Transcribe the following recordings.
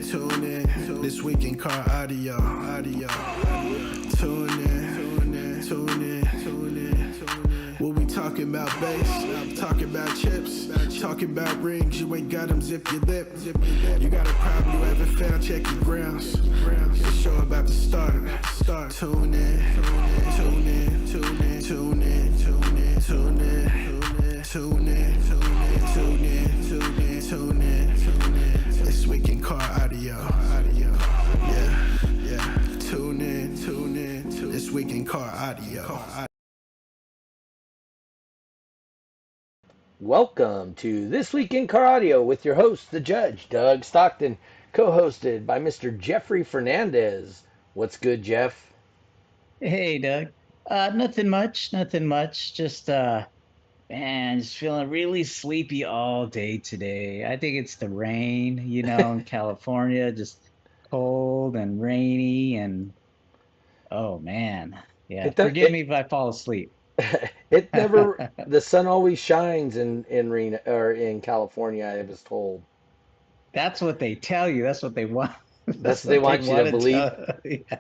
Tune in. This week in car audio. Tune in. What we talking about, bass? I'm talking about chips. Talking about rings. You ain't got them, zip your lip. You got a problem you haven't found, check your grounds. The show about to start. Tune in. This week in car audio. Yeah. Tune in. This week in car audio. Welcome to This Week in Car Audio with your host, the Judge, Doug Stockton, co-hosted by Mr. Jeffrey Fernandez. What's good, Jeff? Hey, Doug. Nothing much. Just just feeling really sleepy all day today. I think it's the rain, in California, just cold and rainy and oh man. Yeah, forgive me if I fall asleep. It never. The sun always shines in Reno or in California. I was told. That's what they tell you. That's what they want. That's what they want you to believe. Yeah.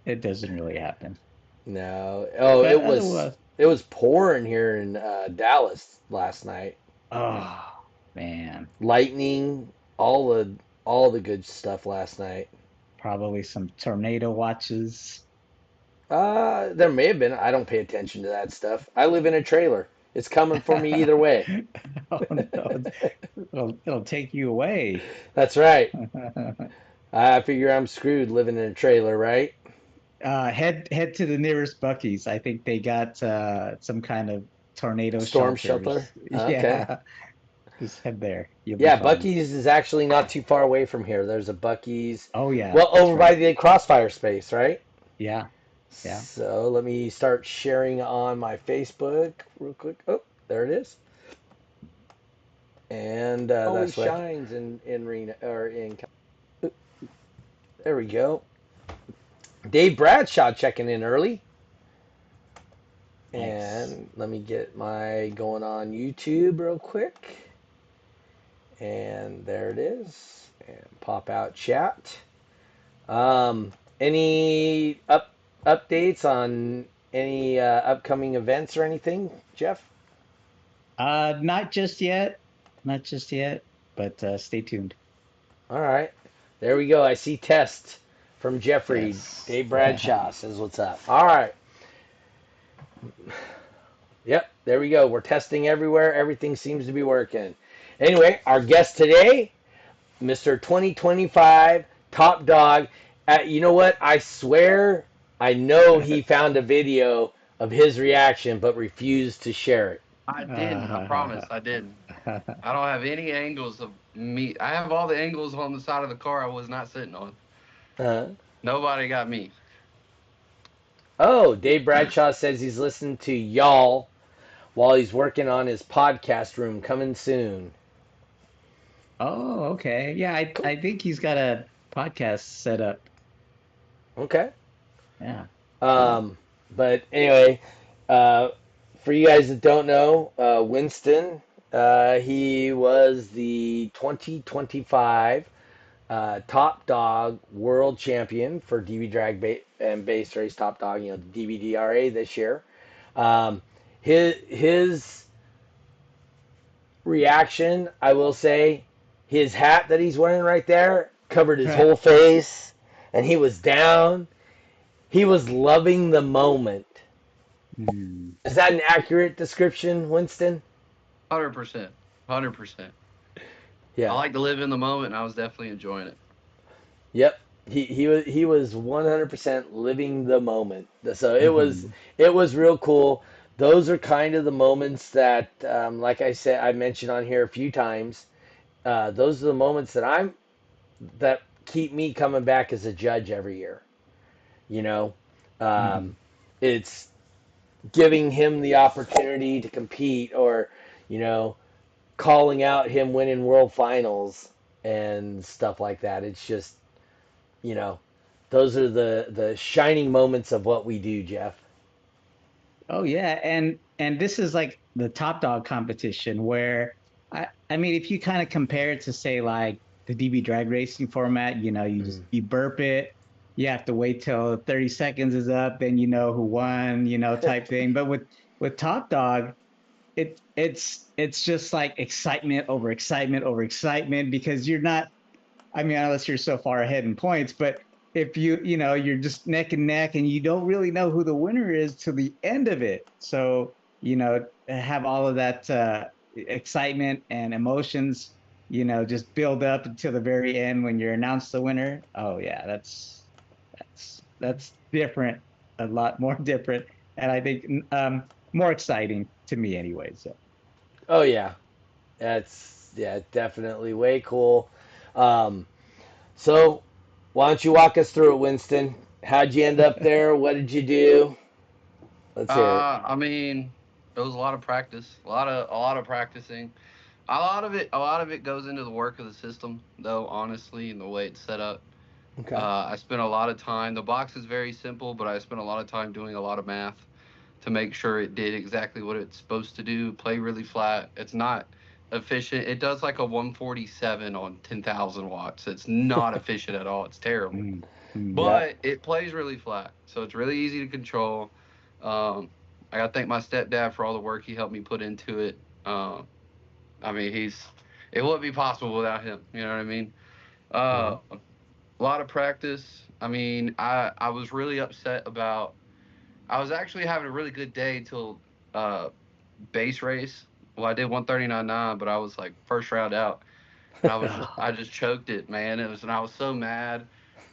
It doesn't really happen. No. Oh, But it was. otherwise, It was pouring here in Dallas last night. oh man, Lightning, all the good stuff last night. probably some tornado watches. There may have been. I don't pay attention to that stuff. I live in a trailer. It's coming for me either way. Oh no, it'll take you away. That's right. I figure I'm screwed living in a trailer, right? Head to the nearest Bucky's. I think they got some kind of tornado Storm shelter. shelters. Okay. Yeah, just head there. You'll be Yeah, fine. Bucky's is actually not too far away from here. There's a Bucky's. Oh yeah, Well, that's over by right. the Crossfire space, right? Yeah, yeah. So let me start sharing on my Facebook real quick. Oh, there it is. And always That's shines in Reno or in. There we go. Dave Bradshaw checking in early. nice. And let me get my going on YouTube real quick. And there it is. And pop out chat. Any updates on any upcoming events or anything, Jeff? Not just yet. Not just yet, but stay tuned. All right. There we go. I see test from Jeffrey. Yes. Dave Bradshaw says what's up. All right. Yep, there we go. We're testing everywhere. Everything seems to be working. Anyway, our guest today, Mr. 2025 Top Dog. You know what? I swear I know he found a video of his reaction but refused to share it. I didn't. I promise. I didn't. I don't have any angles of me. I have all the angles on the side of the car I was not sitting on. Uh, Nobody got me. oh, Dave Bradshaw says he's listening to y'all while he's working on his podcast room coming soon. Oh, okay. Yeah, I think he's got a podcast set up. Okay. Yeah. But anyway, for you guys that don't know, Wynston, he was the 2025 Top Dog World Champion for DB Drag and Base Race Top Dog, the DBDRA this year. His reaction, I will say, his hat that he's wearing right there covered his whole face, and he was down. He was loving the moment. Hmm. Is that an accurate description, Wynston? 100%. 100%. Yeah. I like to live in the moment, and I was definitely enjoying it. Yep. He was 100% living the moment. So it was real cool. Those are kind of the moments that, like I said, I mentioned on here a few times. Those are the moments that keep me coming back as a judge every year. It's giving him the opportunity to compete, or calling out him winning world finals and stuff like that. It's just, those are the shining moments of what we do, Jeff. Oh yeah, and this is like the top dog competition where I mean if you kind of compare it to say like the DB drag racing format. You just you burp it. You have to wait till 30 seconds is up, then you know who won, type thing. But with Top Dog, it's just like excitement over excitement over excitement because you're not. I mean, unless you're so far ahead in points, but if you're just neck and neck and you don't really know who the winner is till the end of it. So, have all of that excitement and emotions, just build up until the very end when you're announced the winner. Oh yeah, that's different, a lot more different, and I think more exciting to me anyway. So. Oh yeah, that's yeah, definitely way cool. Um, so why don't you walk us through it, Winston? How'd you end up there? What did you do? Let's hear it. I mean, it was a lot of practice, a lot of practicing. A lot of it goes into the work of the system, though. Honestly, and the way it's set up. Okay. I spent a lot of time. The box is very simple, but I spent a lot of time doing a lot of math to make sure it did exactly what it's supposed to do. Play really flat. It's not efficient. It does like a 147 on 10,000 watts. It's not efficient at all. It's terrible. Mm, mm. Yeah. But it plays really flat, so it's really easy to control. Um, I got to thank my stepdad for all the work he helped me put into it. I mean, it wouldn't be possible without him. You know what I mean? Mhm. A lot of practice. I mean, I was really upset about. I was actually having a really good day till uh, base race. Well, I did 139.9, but I was like first round out, and I just choked it, man. And I was so mad.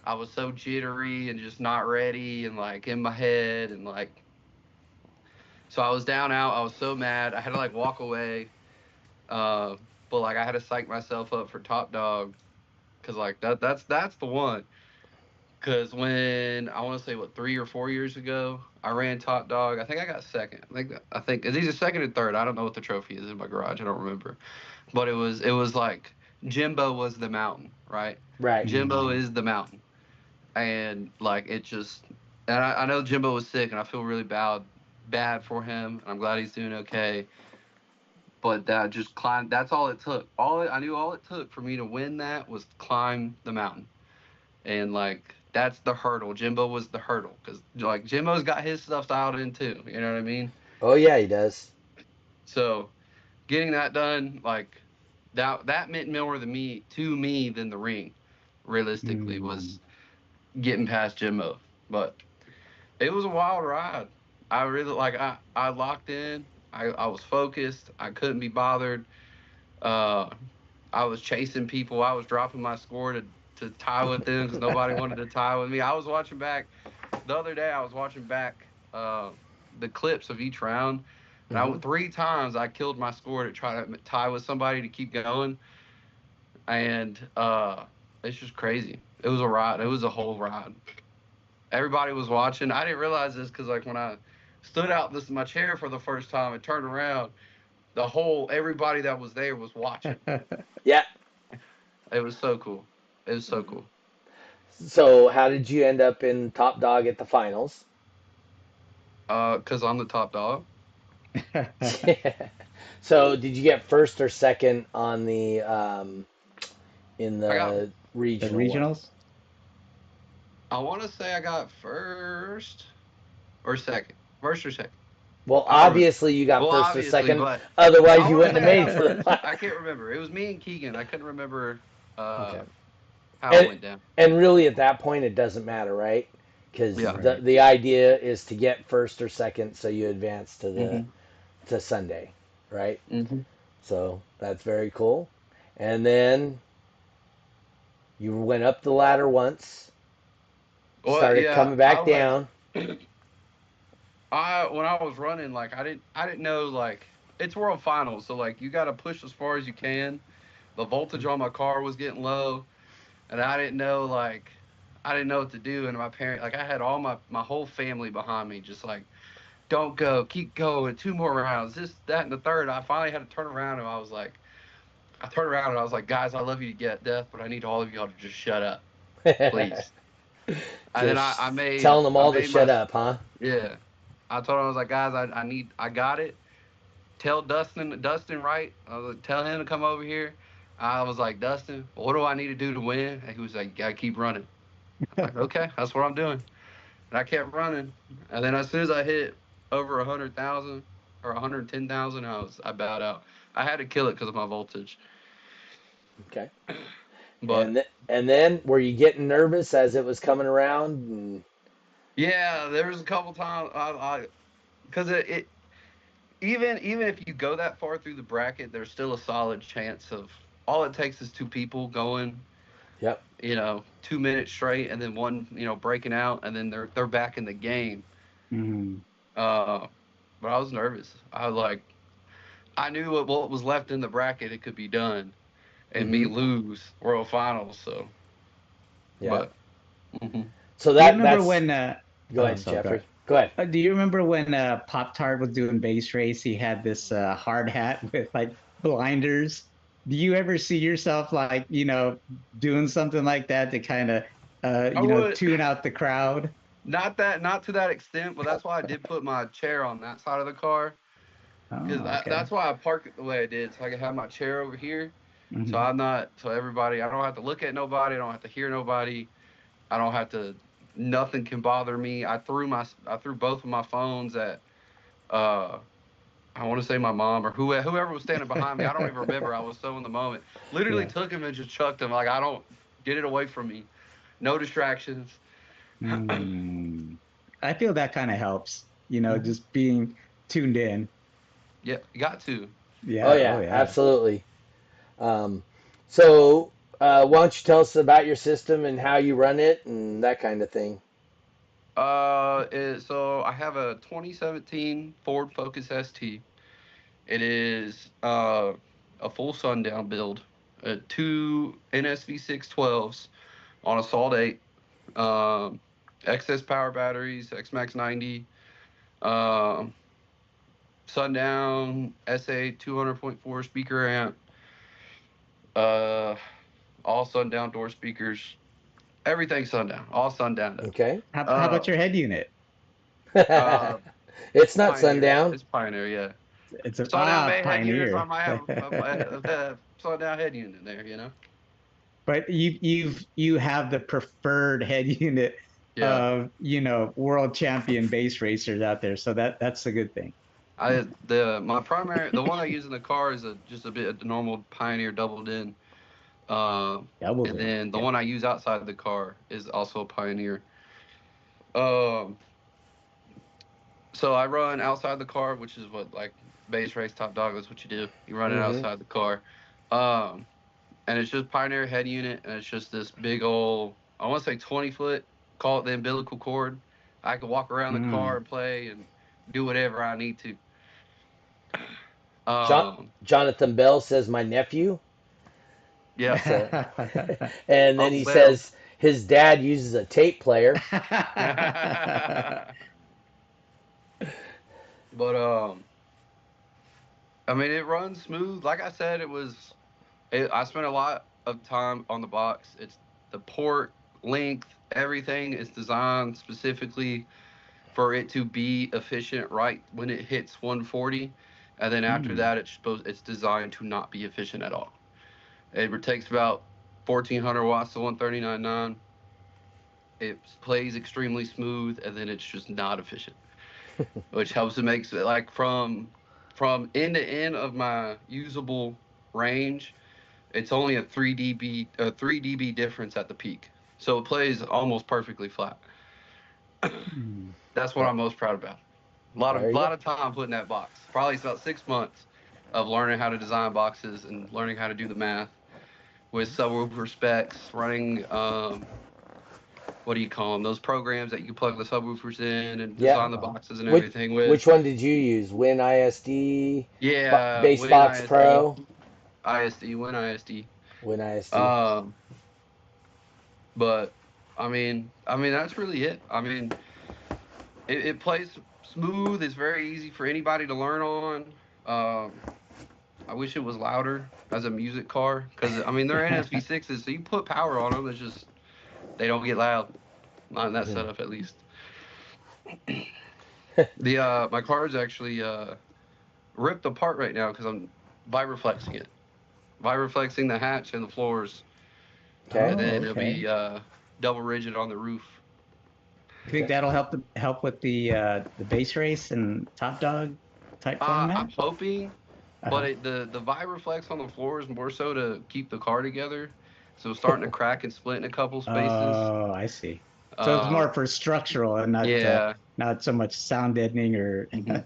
I was so jittery and just not ready and like in my head and like so I was down out. I was so mad. I had to like walk away. Uh, but like I had to psych myself up for Top Dog because like that's the one. Because when I want to say what 3 or 4 years ago, I ran Top Dog. I think I got second. I think it's either second and third. I don't know what the trophy is in my garage. I don't remember. But it was like Jimbo was the mountain, right? Right. Jimbo is the mountain, and like it just. And I know Jimbo was sick, and I feel really bad for him. I'm glad he's doing okay. But that just climbed. That's all it took. I knew all it took for me to win that was climb the mountain. And like that's the hurdle. Jimbo was the hurdle because like Jimbo's got his stuff dialed in too. You know what I mean? Oh yeah, he does. So getting that done, like that meant more to me than the ring. Realistically, Mm. was getting past Jimbo, but it was a wild ride. I really like. I locked in. I was focused. I couldn't be bothered. Uh, I was chasing people. I was dropping my score to tie with them because nobody wanted to tie with me. I was watching back the other day. I was watching back the clips of each round, and Hmm. 3 times I killed my score to try to tie with somebody to keep going, and it's just crazy. It was a ride. It was a whole ride. Everybody was watching. I didn't realize this because like when I stood out this my chair for the first time and turned around, everybody that was there was watching. Yeah. It was so cool. It was so cool. So how did you end up in Top Dog at the finals? Cause I'm the top dog. So did you get first or second on the in I got. the The regional one? regionals? I want to say I got first or second. First or second. Well, I don't. obviously you got Well, first or obviously, second. but Otherwise, I you want to wouldn't have say I made got it to the first. final. I can't remember. It was me and Keegan. I couldn't remember Okay. how it And went down. and really, at that point, it doesn't matter, right? Because Yeah. Right. the idea is to get first or second, so you advance to the Mhm. to Sunday, right? Mhm. So that's very cool. And then you went up the ladder once, Well, started yeah. coming back down. I when I was running, like I didn't know like it's world finals, so like you got to push as far as you can. The voltage on my car was getting low, and I didn't know what to do. And my parent, like I had all my whole family behind me, just like don't go, keep going, 2 more rounds, this, that, and the third. I finally had to turn around, and I turned around and I was like, guys, I love you to get death, but I need all of y'all to just shut up, please. And then Just I made telling them I all to made my shut up, huh? yeah. I told him I was like, guys, I got it. Tell Dustin Wright. I was like, tell him to come over here. I was like, Dustin, what do I need to do to win? And he was like, gotta keep running. I'm like, okay, that's what I'm doing. And I kept running. And then as soon as I hit over 100,000 or 110,000, I bowed out. I had to kill it because of my voltage. Okay. But And then were you getting nervous as it was coming around? And, yeah, there was a couple times because it even if you go that far through the bracket, there's still a solid chance of all it takes is two people going, yep. 2 minutes straight, and then one, breaking out, and then they're back in the game. Mm. Uh, but I was nervous. I knew what was left in the bracket, it could be done, and me Hmm. lose World Finals. So, Yeah. but mhm. So Do you remember that's. when? Go Oh, ahead, so go. Jeffrey. Go ahead. Do you remember when Pop Tart was doing base race? He had this hard hat with like blinders. Do you ever see yourself like doing something like that to kind of I would tune out the crowd? not to that extent, but that's why I did put my chair on that side of the car. Because Oh, okay. that's why I parked it the way I did, so I could have my chair over here. So Hmm. I'm not, so everybody, I don't have to look at nobody. I don't have to hear nobody. I don't have to, nothing can bother me. I threw both of my phones at, uh, I want to say my mom or whoever was standing behind me. I don't even remember. I was so in the moment. Literally Yeah. took him and just chucked him. Like, I don't, get it away from me. No distractions. Mm. I feel that kind of helps, Mhm. just being tuned in. Yeah, you got to. Oh Yeah. Oh, yeah, yeah. absolutely. Um, so why don't you tell us about your system and how you run it and that kind of thing? So I have a 2017 Ford Focus ST. It is a full sundown build, two NSV 612s on a Salt 8, um, excess power batteries, XMAX 90, um, sundown SA 200.4 speaker amp, uh, all sundown door speakers, everything sundown, all sundown. Okay. How Uh, about your head unit? uh, It's not Pioneer, sundown. it's Pioneer, yeah. It's a Sundown Bay head unit, so I Pioneer. might have a sundown head unit there. But you have the preferred head unit Yeah. of world champion base racers out there, so that's a good thing. The one I use in the car is just a bit of the normal Pioneer doubled in. Doubled And in. then the Yeah. one I use outside the car is also a Pioneer. Um, so I run outside the car, which is what like base race top dog. That's what you do. You run it Hmm. outside the car. Um, and it's just Pioneer head unit, and it's just this big old, I want to say 20 foot, call it the umbilical cord. I can walk around the car Mm. and play and do whatever I need to. John, Um, Jonathan Bell says my nephew. yeah, So, and then Uncle he Bell. says his dad uses a tape player. But I mean, it runs smooth. Like I said, I spent a lot of time on the box. It's the port length, everything is designed specifically for it to be efficient right when it hits 140, and then after Mm. that it's designed to not be efficient at all. It takes about 1400 watts to 139.9. It plays extremely smooth, and then it's just not efficient, which helps it makes it like from end to end of my usable range. It's only a 3 dB difference at the peak, so it plays almost perfectly flat. Mm. That's what Well, I'm most proud about. there you go. Lot of time putting that box. Probably about 6 months of learning how to design boxes and learning how to do the math with subwoofer specs, running what do you call them? Those programs that you can plug the subwoofers in and Yeah. design the boxes and Which everything with. which one did you use? Win ISD, Yeah, Win Basebox ISD, Pro, Win ISD. Win ISD. Um, but I mean that's really it. I mean, it plays smooth. It's very easy for anybody to learn on. I wish it was louder as a music car because I mean they're NSV6s, so you put power on them. It's just they don't get loud. Not in that setup, at least. The My car is actually ripped apart right now because I'm vibroflexing it. Vibroflexing the hatch and the floors, Okay. and Oh, then it'll okay. be double rigid on the roof. You think Okay. that'll help with the base race and top dog type I'm format? hoping, but Uh-huh. the Vibroflex on the floor is more so to keep the car together. So it's starting to crack and split in a couple spaces. Oh, I see. So it's Uh, more for structural and yeah. not so much sound deadening or hmm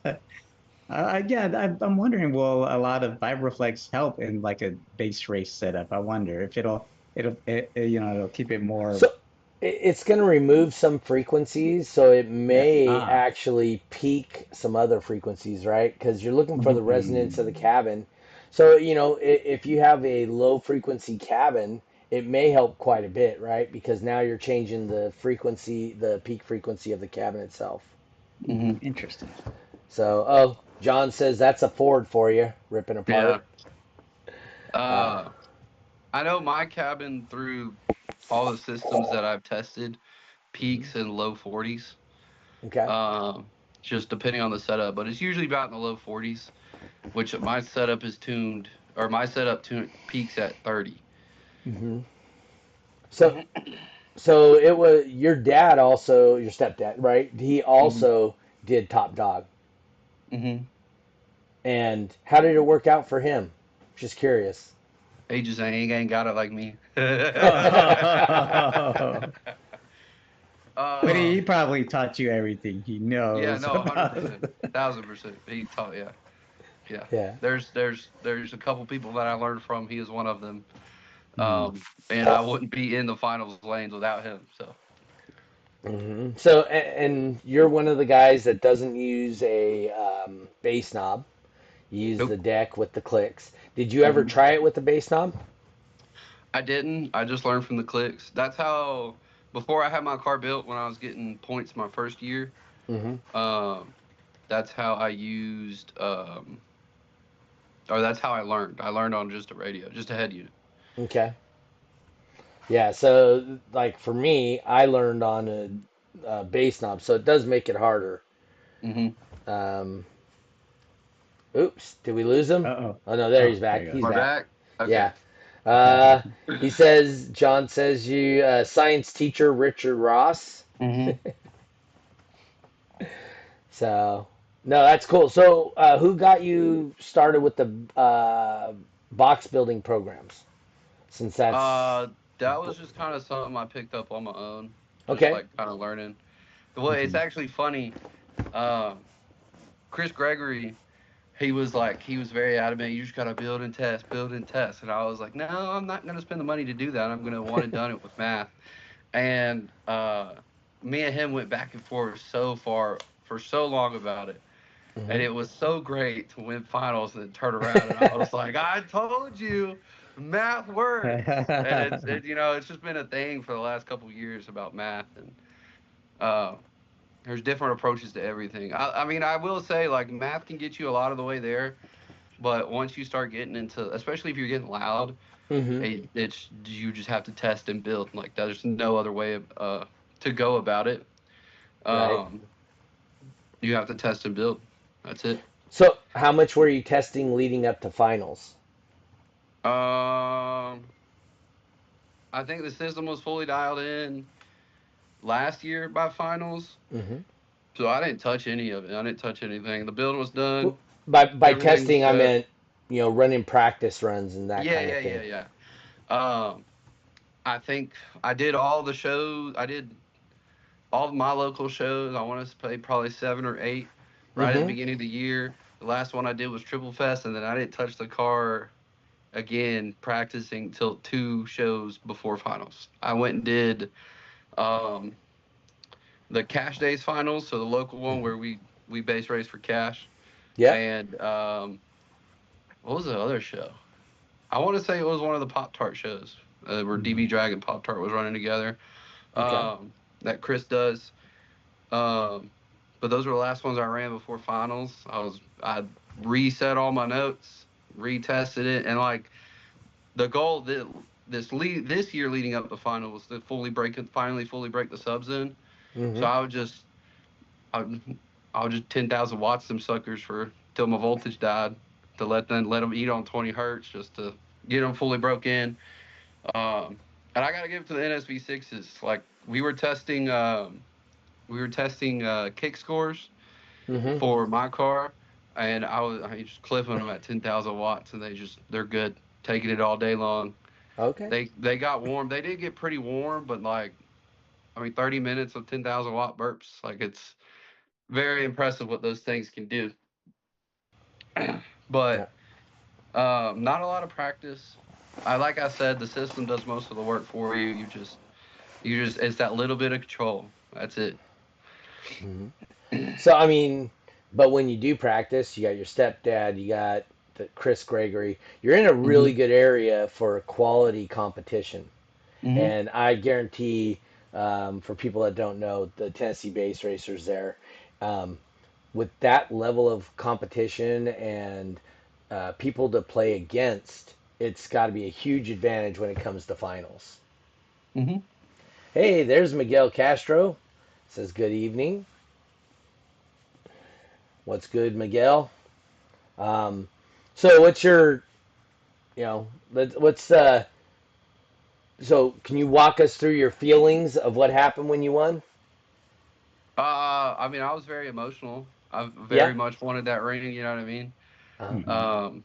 yeah, I'm wondering, will a lot of Vibroflex help in like a base race setup? I wonder if it'll keep it more. So it's going to remove some frequencies, so it Yeah. may actually peak some other frequencies, right? Because you're looking for the resonance of the Mm. cabin. So, if you have a low frequency cabin, it may help quite a bit, right? Because now you're changing the frequency, the peak frequency of the cabin itself. hmm Interesting. So, oh, John says that's a Ford for you, ripping Yeah. apart. Uh, Uh, I know my cabin through all the systems that I've tested peaks in low 40s. okay. Um, just depending on the setup, but it's usually about in the low 40s, which my setup is tuned, or my setup peaks at 30. hmm So, so it was your dad also, your stepdad, right? He hmm also did Top Dog. hmm And how did it work out for him? Just curious. He just ain't got it like me. Oh, but he um, probably taught you everything he yeah, knows no, about 100%, 1000%. He taught, yeah, yeah. Yeah. There's a couple people that I learned from. He is one of them. Hmm. And I wouldn't be in the finals lanes without him. So So, and you're one of the guys that doesn't use a bass knob. You use the nope. deck with the clicks. Did you ever hmm try it with the bass knob? I didn't. I just learned from the clicks. That's how. Before I had my car built, when I was getting points my first year, hmm um, that's how I used, or that's how I learned. I learned on just a radio, just a head unit. Okay. Yeah. So, like for me, I learned on a bass knob, so it does make it harder. Mm-hmm. Um, oops, did we lose him? Uh-oh. Oh no, there he's Oh, there back. he He's goes. My back. back. Okay. Yeah. Uh, he says, John says you science teacher Richard Ross. Mm-hmm. So no, that's cool. So who got you started with the box building programs? Since that's Uh, that was just kind of something I picked up on my own, just okay. like kind of learning. Well, it's Hmm. actually funny. Um, Chris Gregory, he was very adamant. You just gotta build and test. And I was like, no, I'm not gonna spend the money to do that. I'm gonna want it done it with math. And me and him went back and forth so far for so long about it. And hmm it was so great to win finals and then turn around. And I was like, I told you, math works. And it's just been a thing for the last couple of years about math. And uh, there's different approaches to everything. I mean, I will say, like, math can get you a lot of the way there. But once you start getting into, especially if you're getting loud, hmm it's you just have to test and build. Like, there's no other way to go about it. Right. Um, you have to test and build. That's it. So how much were you testing leading up to finals? Um, I think the system was fully dialed in last year by finals, hmm so I didn't touch any of it. I didn't touch anything. The build was done. By Everything was testing, I set. meant running practice runs and that Yeah, kind of yeah, yeah, thing. yeah. Um, I think I did all the shows. I did all of my local shows. I want to play probably 7 or 8 right at the hmm beginning of the year. The last one I did was Triple Fest, and then I didn't touch the car again practicing till 2 shows before finals. I went and did um, the Cash Days finals, so the local one hmm where we base race for cash. Yep. And what was the other show? I want to say it was one of the Pop Tart shows where DB Drag and Pop Tart was running together. Okay. That Chris does. Um, but those were the last ones I ran before finals. I reset all my notes, retested it, and like the goal that this year leading up to final was to finally fully break the subs in. hmm So I would just 10,000 watts them suckers for till my voltage died to let them eat on 20 hertz just to. get them fully broke in. Um, and I got to give it to the NSV6s. Like we were testing kick scores Mm-hmm. for my car, and I just clipping them at 10,000 watts, and they're good, taking it all day long. Okay. They got warm. They did get pretty warm, but like, I mean, 30 minutes of 10,000 watt burps, like it's very impressive what those things can do. Yeah. But not a lot of practice. Like I said, the system does most of the work for you. You just it's that little bit of control. That's it. Mm-hmm. So I mean, but when you do practice, you got your stepdad, you got the Chris Gregory. You're in a really Mhm. good area for quality competition, Mhm. and I guarantee, for people that don't know, the Tennessee base racers there, um, with that level of competition and people to play against, it's got to be a huge advantage when it comes to finals. Mhm. Hey, there's Miguel Castro. Says good evening. What's good, Miguel? Um, so what's your, what's so can you walk us through your feelings of what happened when you won? I mean, I was very emotional. I Yeah. very much wanted that ring. You know what I mean? Uh, Mhm. Um,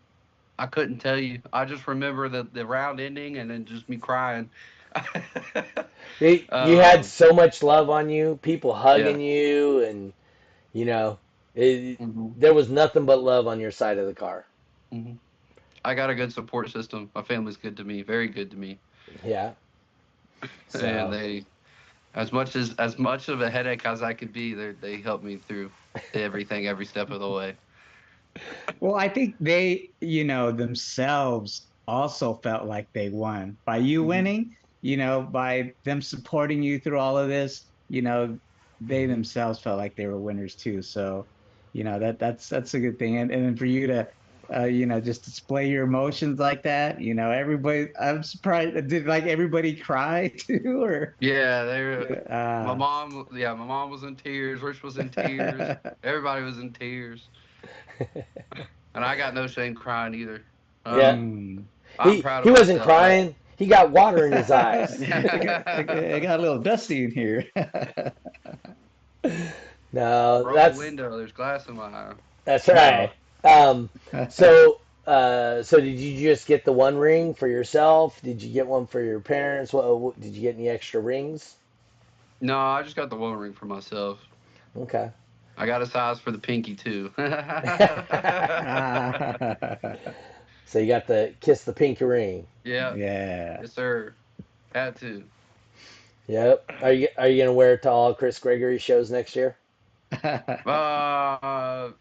I couldn't tell you. I just remember the round ending and then just me crying. you had um, so much love on you, people yeah. hugging you, and you know, it, Hmm. there was nothing but love on your side of the car. Hmm. I got a good support system. My family's good to me, very good to me, Yeah. and So as much of a headache as I could be, they helped me through everything, every step of the way. Well, I think they, themselves also felt like they won by you Hmm. winning, by them supporting you through all of this, they hmm themselves felt like they were winners too. So, that's a good thing. And then for you to, just display your emotions like that, everybody, I'm surprised. Did like everybody cry too, or? Yeah, they were. My Uh, mom, yeah, my mom was in tears. Rich was in tears. Everybody was in tears, and I got no shame crying either. yeah. Um, mm. I'm He proud of he wasn't myself. crying. He got water in his eyes. It got a little dusty in here. I No, broke a window. There's glass in my eye. that's Uh-oh. right. Um, so did you just get the one ring for yourself? Did you get one for your parents? What did you get any extra rings? No, I just got the one ring for myself. Okay. I got a size for the pinky too. So you got the kiss the pinky ring. Yeah, Yeah. yes, sir. Had to. Yep. Are you gonna wear it to all Chris Gregory shows next year?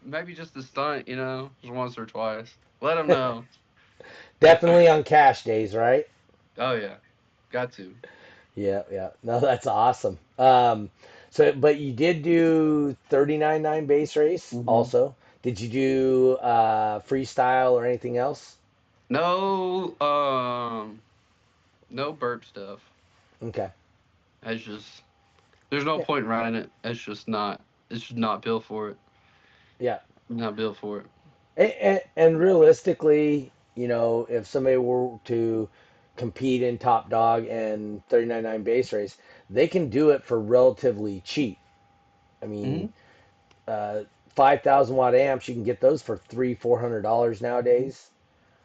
Maybe just the stunt, just once or twice. Let them know. Definitely on cash days, right? Oh yeah, got to. Yeah, yeah. No, that's awesome. So but you did do 39.9 base race Hmm. also. Did you do freestyle or anything else? No, no burp stuff. Okay. It's just there's no Yeah. point in running it. It's just not. It's just not built for it. Yeah. Not built for it. And realistically, if somebody were to compete in Top Dog and 39.9 base race, they can do it for relatively cheap. I mean, Hmm. 5,000 watt amps, you can get those for $300-400 nowadays,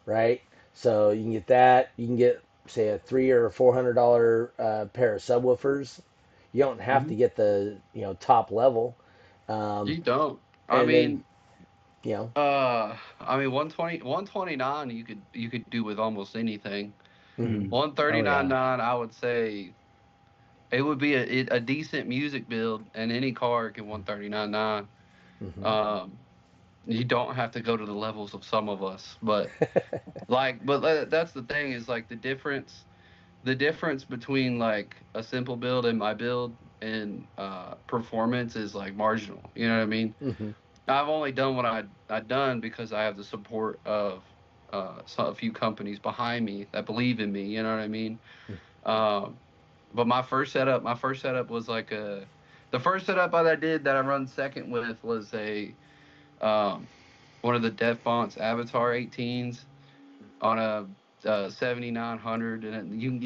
right? So you can get that. You can get, say, a $300 or $400 pair of subwoofers. You don't have to Hmm. get the top level, um, You don't. I and then mean, you know, 120, 129. You could do with almost anything. mhm, Mm. Oh yeah. 139.9. I would say it would be a decent music build, and any car can 139.9. mhm. Um, you don't have to go to the levels of some of us, but that's the thing is like the difference between like a simple build and my build and performance is like marginal. You know what I mean? Mhm. I've only done what I've done because I have the support of a few companies behind me that believe in me. You know what I mean? Um, but my first setup was like the first setup that I did that I run second with was a um, one of the Deaf Fonts Avatar 18s on a $7,900, and you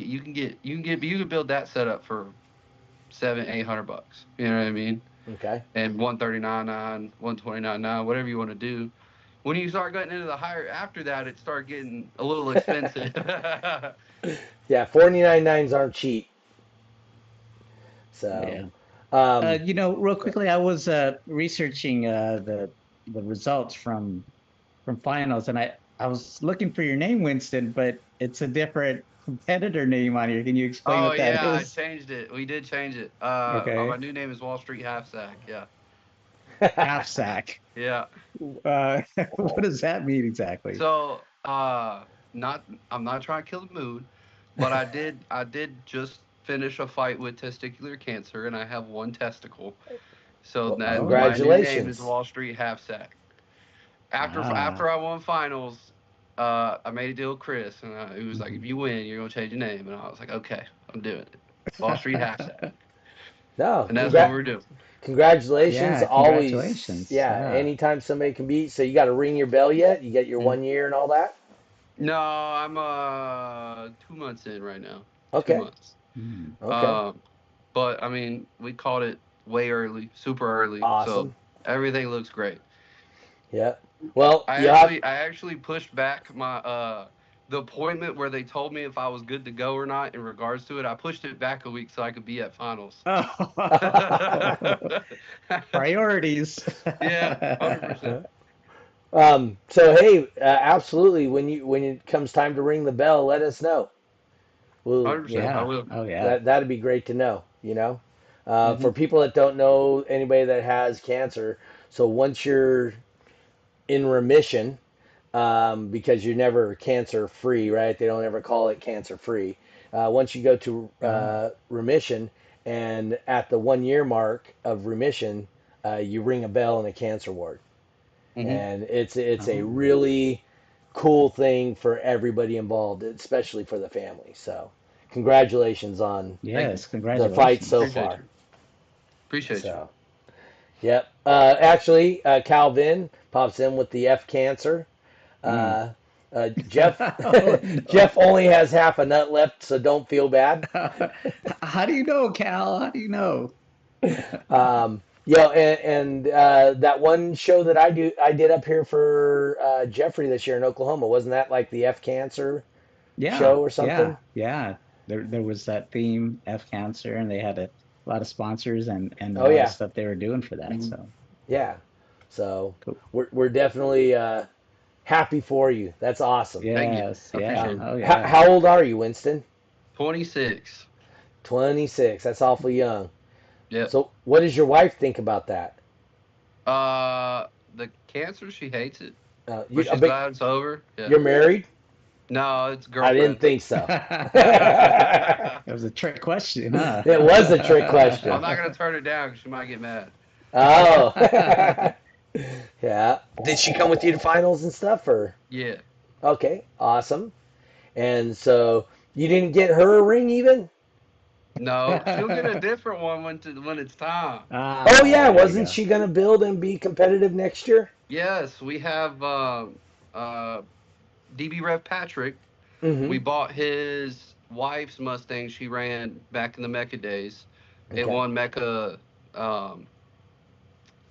can build that setup for 700-800 bucks. You know what I mean? Okay. And 139.9, 129.9, whatever you want to do. When you start getting into the higher after that, it start getting a little expensive. Yeah, 49.9s aren't cheap. So, Yeah. um, Real quickly, I was researching the results from finals, and I was looking for your name, Winston, but it's a different competitor name on here. Can you explain Oh what that yeah, I is? changed it. We did change it. My Okay, new name is Wall Street Half Sack. Yeah, half sack. yeah. What does that mean exactly? So, not I'm not trying to kill the mood, but I did just finish a fight with testicular cancer, and I have one testicle. So well, that Oh, my new name is congratulations. Wall Street Half Sack. After ah, I won finals, I made a deal with Chris, and he was like, "If mhm. you win, you're gonna change your name." And I was like, "Okay, I'm doing it." Wall Street Half Sack, No, and that's what we're doing. congratulations. Yeah, Always, congratulations. yeah, Yeah. anytime somebody can beat. So you got to ring your bell yet? You get your Mm, 1 year and all that? No, I'm 2 months in right now. Two Okay. months. mm. Okay. Um, but I mean, we called it way early, super early, so Awesome. everything looks great. Yeah. Well, I you have, actually I actually pushed back my the appointment where they told me if I was good to go or not in regards to it. I pushed it back a week so I could be at finals. Oh, priorities. Yeah, 100%. so hey, absolutely. When it comes time to ring the bell, let us know. Well, 100%. I Yeah. will. Oh, yeah. that'd be great to know. For Hmm. people that don't know anybody that has cancer, so once you're in remission, because you're never cancer free, right? They don't ever call it cancer free. Once you go to Oh. remission, and at the 1 year mark of remission, you ring a bell in a cancer ward, Hmm. and it's a Oh. really cool thing for everybody involved, especially for the family. So, congratulations on Thank you. Yes, the fight so congratulations. Appreciate far. you. Appreciate you. So, yep. Actually, Calvin pops in with the F cancer. Mm. Uh, Jeff Oh, no. Jeff only has half a nut left, so don't feel bad. How do you know, Cal? How do you know? And that one show that I did up here for Jeffrey this year in Oklahoma, wasn't that like the F cancer Yeah, show or yeah, something? yeah. There was that theme, F cancer, and they had a lot of sponsors and a Oh lot of yeah, stuff they were doing for that. Mhm. So yeah. So cool. we're definitely happy for you. That's awesome. Thank you. Yes, I yeah. appreciate Um, it. Oh how, yeah. how old are you, Winston? 26. 26. That's awfully young. Yep. So what does your wife think about that? The cancer, she hates it, but I she's bet glad it's over. Yeah. you're married. No, it's I didn't girlfriend. think so. That It was a trick question, huh? was a trick I'm question. not gonna turn it down because she might get mad. Oh, yeah. Did she come with you to finals and stuff, or? Yeah. Okay, awesome. And so you didn't get her a ring even? No, she'll get a different one when it's time. Oh Ah, yeah, there you wasn't go. she gonna build and be competitive next year? Yes, we have uh DB Rev Patrick. Mm-hmm. We bought his wife's Mustang she ran back in the Mecca days. It Okay. won Mecca. Um,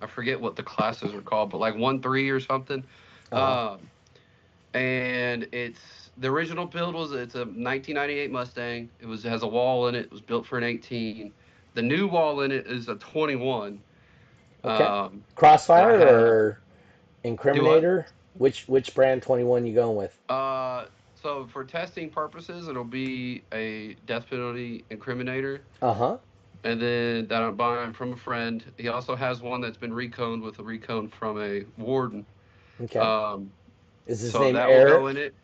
I forget what the classes are called, but like 1-3 or something. Uh-huh. Um, and it's the original build was it's a 1998 Mustang. It has a wall in it. It was built for an 18. The new wall in it is a 21. Okay. That I Crossfire have. or Do what? Incriminator? Which brand 21 you going with? So for testing purposes, it'll be a death penalty incriminator, Uh-huh. and then that I'm buying from a friend. He also has one that's been reconed with a recone from a warden. Okay. Um, Is his so name that will go in Eric? it.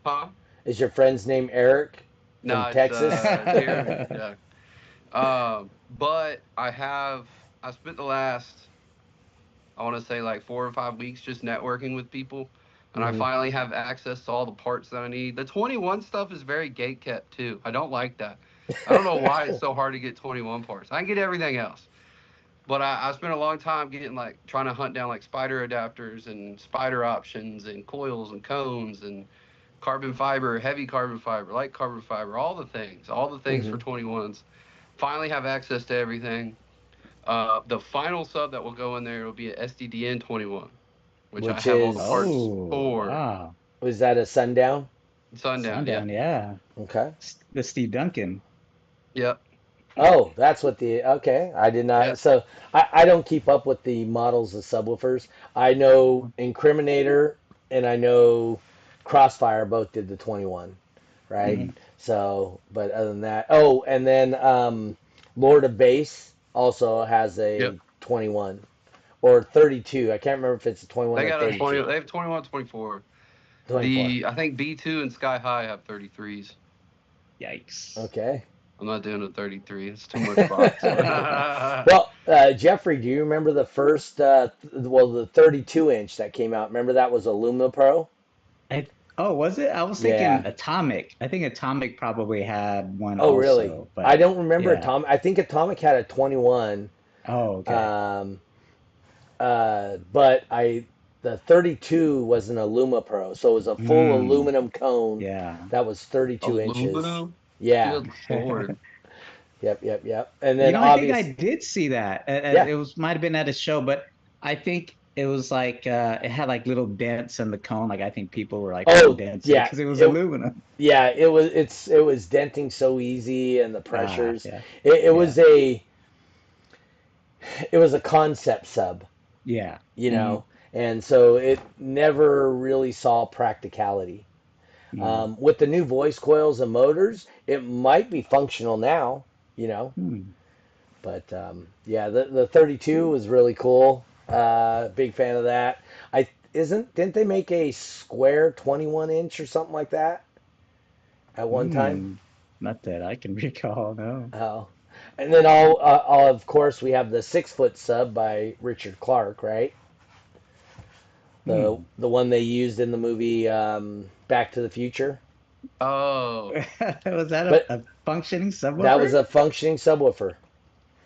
Huh? Is your friend's name Eric from No, it's Texas? Jeremy. Yeah. But I spent the last, I want to say like 4 or 5 weeks just networking with people, and I Mm-hmm. finally have access to all the parts that I need. The 21 stuff is very gate kept too. I don't like that. I don't know why it's so hard to get 21 parts. I can get everything else, but I spent a long time getting like trying to hunt down like spider adapters and spider options and coils and cones and carbon fiber, heavy carbon fiber, light carbon fiber, all the things for 21s. Finally have access to everything. The final sub that will go in there will be a SDDN 21, which I Which have all the is, parts Oh, for. wow. was that a sundown? Sundown, yeah. Sundown, yeah. Okay. The Steve Duncan. Yep. Oh, that's what the, okay. I did not, Yep. so I don't keep up with the models of subwoofers. I know Incriminator and I know Crossfire both did the 21, right? Mhm. So, but other than that, oh, and then Lord of Bass also has Yep. a 21 or 32. I can't remember if it's a 21 They or got a 20. 32. They have 21, 24. 24. I think B2 and Sky High have 33s. Yikes. Okay. I'm not doing a 33. It's too much box. Well, Jeffrey, do you remember the first, the 32-inch that came out? Remember that was a Luma Pro? Oh, was it? I was thinking Yeah. Atomic. I think Atomic probably had one Oh, really? also, I but don't remember yeah. Atomic. I think Atomic had a 21, Oh, okay. um, but the 32 was an Aluma Pro, so it was a full Mm, aluminum cone yeah. that was 32 inches. Aluminum? Yeah. Good Lord. Yep. And You then know, I think I obvious, did see that. yeah. It was might have been at a show, but I think it was like it had like little dents in the cone. Like I think people were like putting Oh, dents in it yeah. because it was It aluminum. Yeah, it was denting so easy and the Ah, pressures. yeah, It yeah, was a concept sub, yeah. you Hmm. know, and so it never really saw practicality. Mm. With the new voice coils and motors, it might be functional now, you know, Hmm. but yeah, the 32 was really cool. Big fan of that. Didn't they make a square 21 inch or something like that at one time? Hmm. Not that I can recall, no. Oh, and then of course we have the 6 foot sub by Richard Clark, right? Hmm. The one they used in the movie Back to the Future. Oh, Was that But a functioning that was subwoofer? a functioning subwoofer.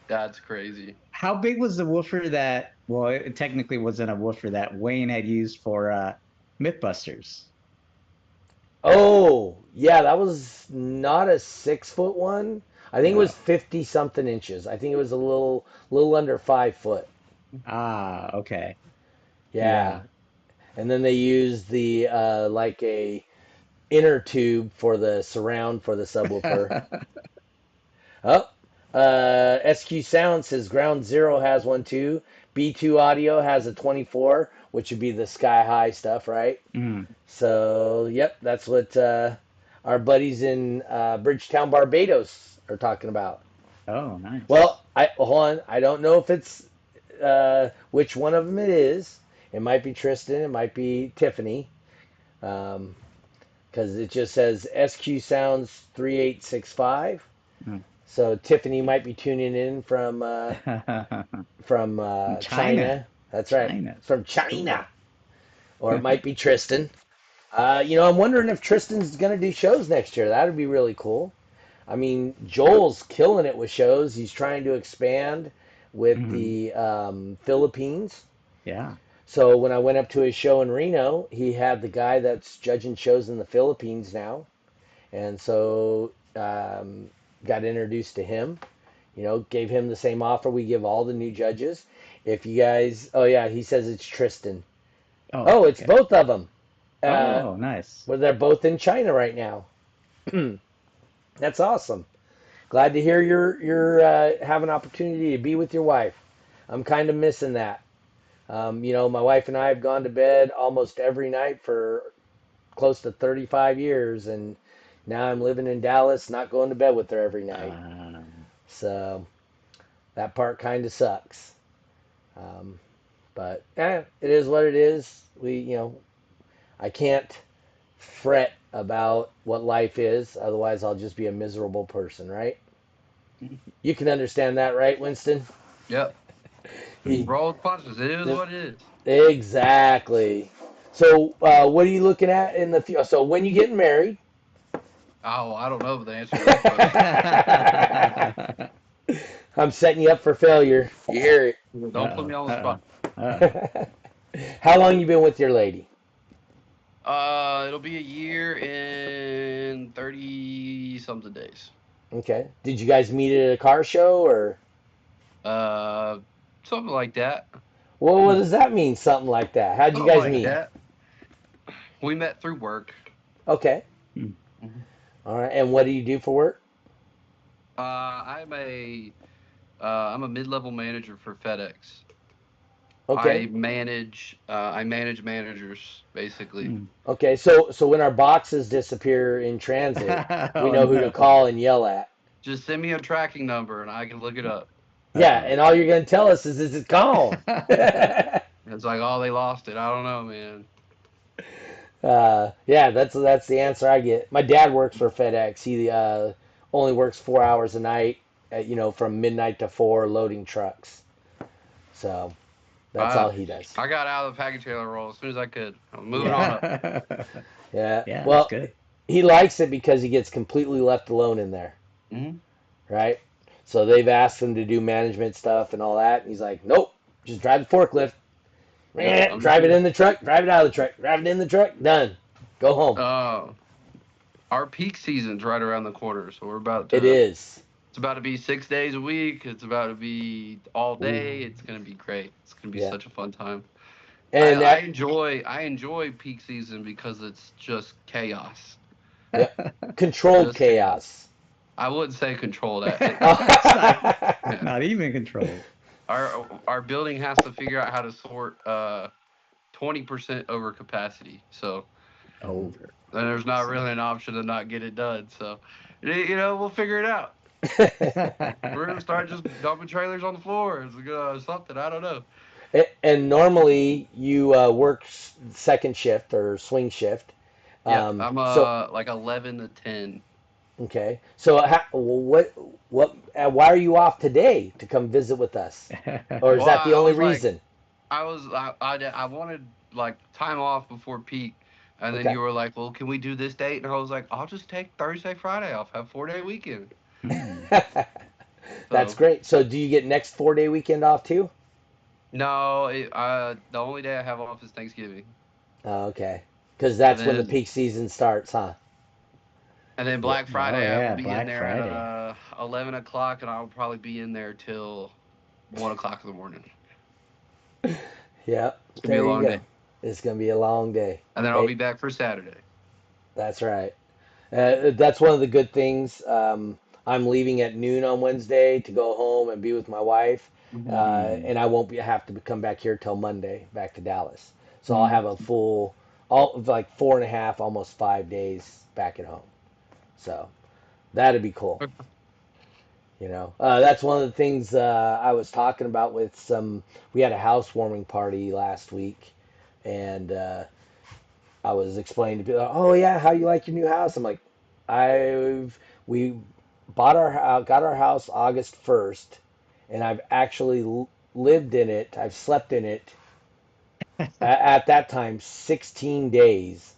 that's crazy. How big was the woofer that, well, it technically wasn't a woofer that Wayne had used for Mythbusters? Oh, yeah, that was not a 6 foot one. I think it was No. 50 something inches. I think it was a little under 5 foot. Ah, okay. Yeah, Yeah. and then they used the like a inner tube for the surround for the subwoofer. Oh, SQ Sound says Ground Zero has one too. B2 Audio has a 24, which would be the Sky High stuff, right? Mm. So, yep, that's what our buddies in Bridgetown, Barbados are talking about. Oh, nice. Well, hold on. I don't know if it's which one of them it is. It might be Tristan. It might be Tiffany. Because it just says SQ Sounds 3865. Mm. So Tiffany might be tuning in from China. China. That's right, China. from China. Cool. Or it might be Tristan. I'm wondering if Tristan's gonna do shows next year. That would be really cool. I mean, Joel's killing it with shows. He's trying to expand with Mhm. the Philippines. Yeah. So when I went up to his show in Reno, he had the guy that's judging shows in the Philippines now, and so got introduced to him. Gave him the same offer we give all the new judges. If you guys, oh yeah, he says it's Tristan. Oh, Oh, it's okay. both of them. Oh, nice. Well, they're both in China right now. That's awesome. Glad to hear you're have an opportunity to be with your wife. I'm kind of missing that. My wife and I have gone to bed almost every night for close to 35 years, and now I'm living in Dallas, not going to bed with her every night. So that part kind of sucks. Um, but it is what it is. I can't fret about what life is. Otherwise, I'll just be a miserable person, right? You can understand that, right, Winston? Yep. He, Roll with punches. It is what it is. exactly. So, what are you looking at in the future? So, when you getting married? Oh, I don't know the answer to that question. I'm setting you up for failure. You hear Don't put Uh-oh. me on the Uh-oh. spot. Uh-oh. it. How long you been with your lady? It'll be a year in 30 something days. Okay. Did you guys meet at a car show or? Uh, Something like that. Well, what does that mean? Something like that. How'd you Something guys like meet? that. We met through work. Okay. Hmm. Mhm. All right. And what do you do for work? I'm a mid-level manager for FedEx. Okay. I manage managers basically. Hmm. Okay. So when our boxes disappear in transit, we Oh know who to no. call and yell at. Just send me a tracking number and I can look it up. Yeah. Uh-oh. And all you're gonna tell us is it's gone. It's like, oh, they lost it. I don't know, man. Yeah. That's the answer I get. My dad works for FedEx. He only works 4 hours a night. From midnight to 4, loading trucks. So that's I all he does. I got out of the package trailer role as soon as I could. I'm moving on up. Yeah. Yeah. Yeah, that's Well, good. he likes it because he gets completely left alone in there, Hmm. right? So they've asked him to do management stuff and all that, and he's like, "Nope, just drive the forklift, Yep, I'm the drive it same. in the truck, drive it out of the truck, drive it in the truck, done, go home." Uh, our peak season's right around the corner, so It is. it's about to be 6 days a week. It's about to be all day. Ooh. It's gonna be great. It's gonna be Yeah, such a fun time. I, and I that, enjoy I enjoy peak season because it's just chaos. yeah, controlled Just chaos. chaos. I wouldn't say control that. It's not Yeah. not even controlled. Our building has to figure out how to sort 20% over capacity. So Over. then there's not really an option to not get it done. So we'll figure it out. We're gonna start just dumping trailers on the floor. It's something I don't know. And normally you work second shift or swing shift. Yep, I'm So like 11 to 10. okay. So why are you off today to come visit with us? Or is Well, that the I only was like, reason? I wanted like time off before peak, and then Okay. you were like, well, can we do this date? And I was like, I'll just take Thursday, Friday off, have 4 day weekend. Hmm. That's So great. So do you get next 4 day weekend off too? no, the only day I have off is Thanksgiving, Oh, okay. Because and that's when the then peak season starts, huh? Yeah. Black Oh Friday I will yeah, be in Black there at Friday. 11 o'clock, and I'll probably be in there till 1 o'clock in the morning. Yeah. It's gonna be a There you long go. day, It's gonna be a long day. and then I'll Hey, be back for Saturday. that's right. That's one of the good things. I'm leaving at noon on Wednesday to go home and be with my wife, Hmm. and I won't have to come back here till Monday, back to Dallas. So I'll Hmm. have a full, all like 4.5, almost 5 days back at home. So that'd be cool. That's one of the things I was talking about with some. We had a housewarming party last week, and I was explaining to people, "Oh yeah, how you like your new house?" I'm like, we got our house August 1st, and I've actually lived in it. I've slept in it at that time 16 days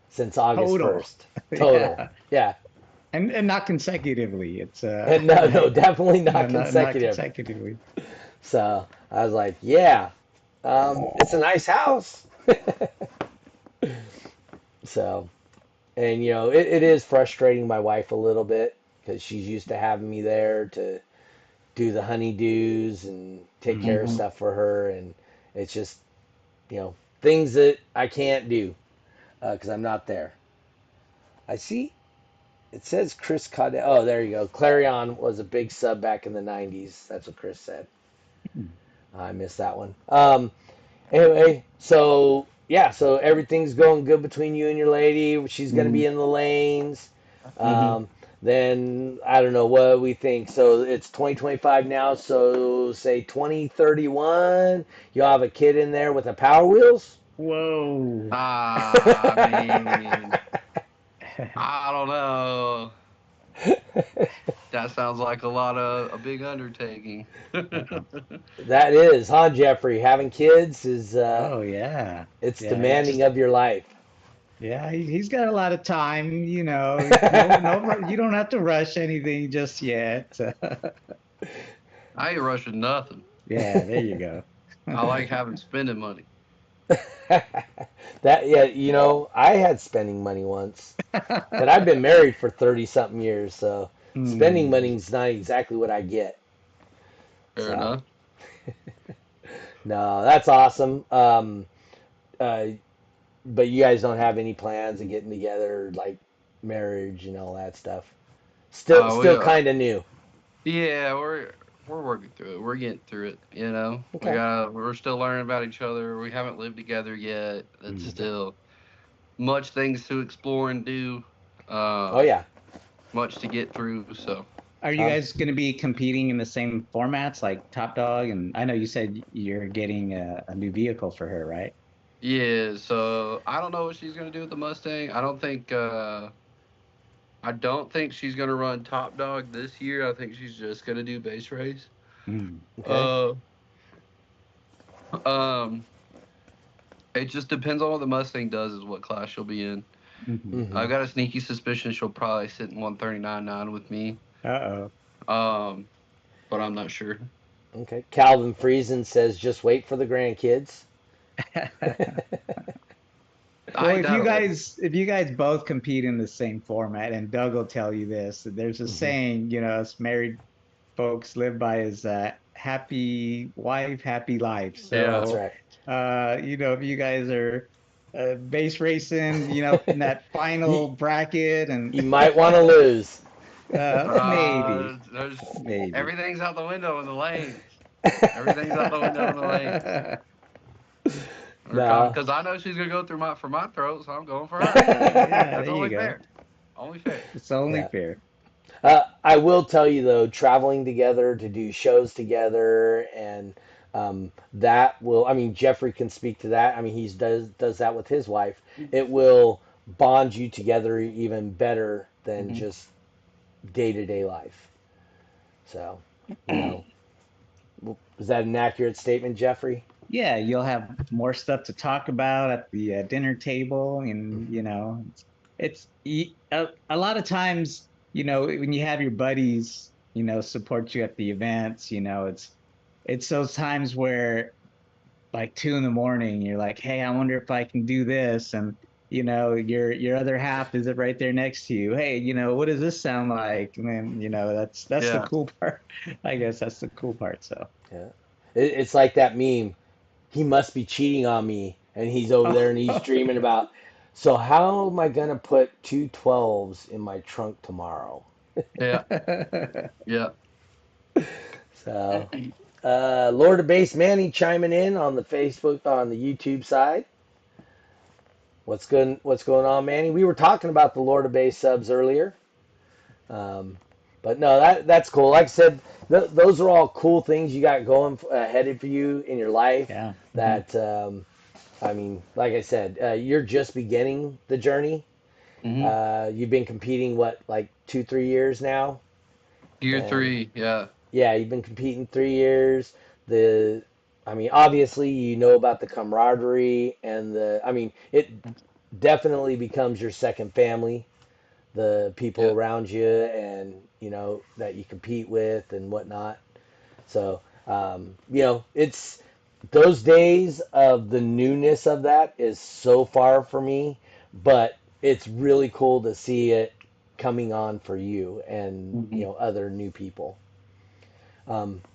since August Total. 1st total. Yeah. Yeah, And not consecutively. It's and no, no, definitely no, not not consecutive. consecutively. So I was like, yeah, it's a nice house. So, and it is frustrating my wife a little bit because she's used to having me there to do the honeydews and take care of Hmm. stuff for her, and it's just things that I can't do because I'm not there. I see it says Chris Caudell. Oh, there you go. Clarion was a big sub back in the '90s. That's what Chris said. I missed that one. Anyway, so yeah, so everything's going good between you and your lady. She's going to Hmm. be in the lanes. Hmm. Um, then I don't know what we think. So it's 2025 now. So say 2031, you'll have a kid in there with the Power Wheels. Whoa. I mean, I don't know. That sounds like a big undertaking. Uh-oh. That is, huh, Jeffrey? Having kids is Oh yeah. it's Yeah, it demanding just of your life. yeah, he's got a lot of time, you don't have to rush anything just yet. I ain't rushing nothing. Yeah, there you go. I like having spending money. That yeah, I had spending money once, but I've been married for 30 something years, so spending Hmm. money's not exactly what I get. Fair So enough. no, that's awesome. Uh, but you guys don't have any plans of getting together, like marriage and all that stuff. Still, We still kind of new. yeah, we're working through it. We're getting through it. Okay. We're still learning about each other. We haven't lived together yet. It's Mm. Okay. still much things to explore and do. Oh Um, yeah. much to get through. So Are you Um, guys going to be competing in the same formats like Top Dog? And I know you said you're getting a new vehicle for her, right? yeah, so I don't know what she's gonna do with the Mustang. I don't think she's gonna run Top Dog this year. I think she's just gonna do base race. Mm. okay. Uh, um, it just depends on what the Mustang does, is what class she'll be in. Hmm. Hmm. I've got a sneaky suspicion she'll probably sit in 139.9 with me. Uh-oh. Um, but I'm not sure. Okay. Calvin Friesen says, just wait for the grandkids. I Well, ain't that old. if you guys both compete in the same format, and Doug will tell you this, that there's a Hmm. saying, us married folks live by is happy wife, happy life. Yeah. That's So, right. if you guys are base racing, in that You, final bracket, you and might want to lose. maybe, There's maybe. everything's out the window in the lanes. Everything's out the window in the lanes. No. Because I know she's gonna go through my throat, so I'm going for her. Yeah, That's there you only go. fair. Only fair. It's only Yeah. fair. I will tell you though, traveling together to do shows together, and that will. I mean, Jeffrey can speak to that. I mean, he does that with his wife. It will bond you together even better than Mhm. just day to day life. So, you know, is that an accurate statement, Jeffrey? Yeah, you'll have more stuff to talk about at the dinner table, and Hmm. a lot of times, when you have your buddies, support you at the events, it's those times where like 2 in the morning, you're like, hey, I wonder if I can do this, and your other half is right there next to you. Hey, what does this sound like? And then that's the Yeah. cool part. I guess that's the cool part. So. Yeah, it's like that meme. He must be cheating on me, and he's over there and he's dreaming about. So how am I gonna put 212s in my trunk tomorrow? Yeah. Yeah. So, Lord of Base Manny chiming in on the Facebook, on the YouTube side. What's good? What's going on, Manny? We were talking about the Lord of Base subs earlier, um, but no, that's cool. Like I said, those are all cool things you got going headed for you in your life. Yeah. Hmm. That I mean, like I said, you're just beginning the journey. Hmm. You've been competing what, like 2, 3 years now, Year and 3. Yeah. yeah, you've been competing 3 years. The, I mean, obviously, you know about the camaraderie and the. I mean, it definitely becomes your second family. The people Yeah. around you, and that you compete with and whatnot. So, it's those days of the newness of that is so far for me, but it's really cool to see it coming on for you and Hmm. other new people.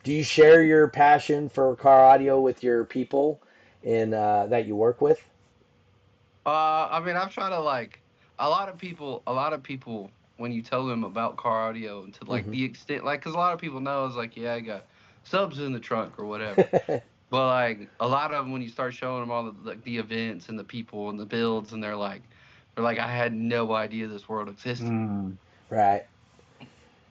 Do you share your passion for car audio with your people in that you work with? I mean, I've tried to like a lot of people when you tell them about car audio and to like Hmm. the extent, like, because a lot of people know is like, yeah, I got subs in the trunk or whatever. But like a lot of them, when you start showing them all the events and the people and the builds, and they're like, I had no idea this world existed. Mm. Right.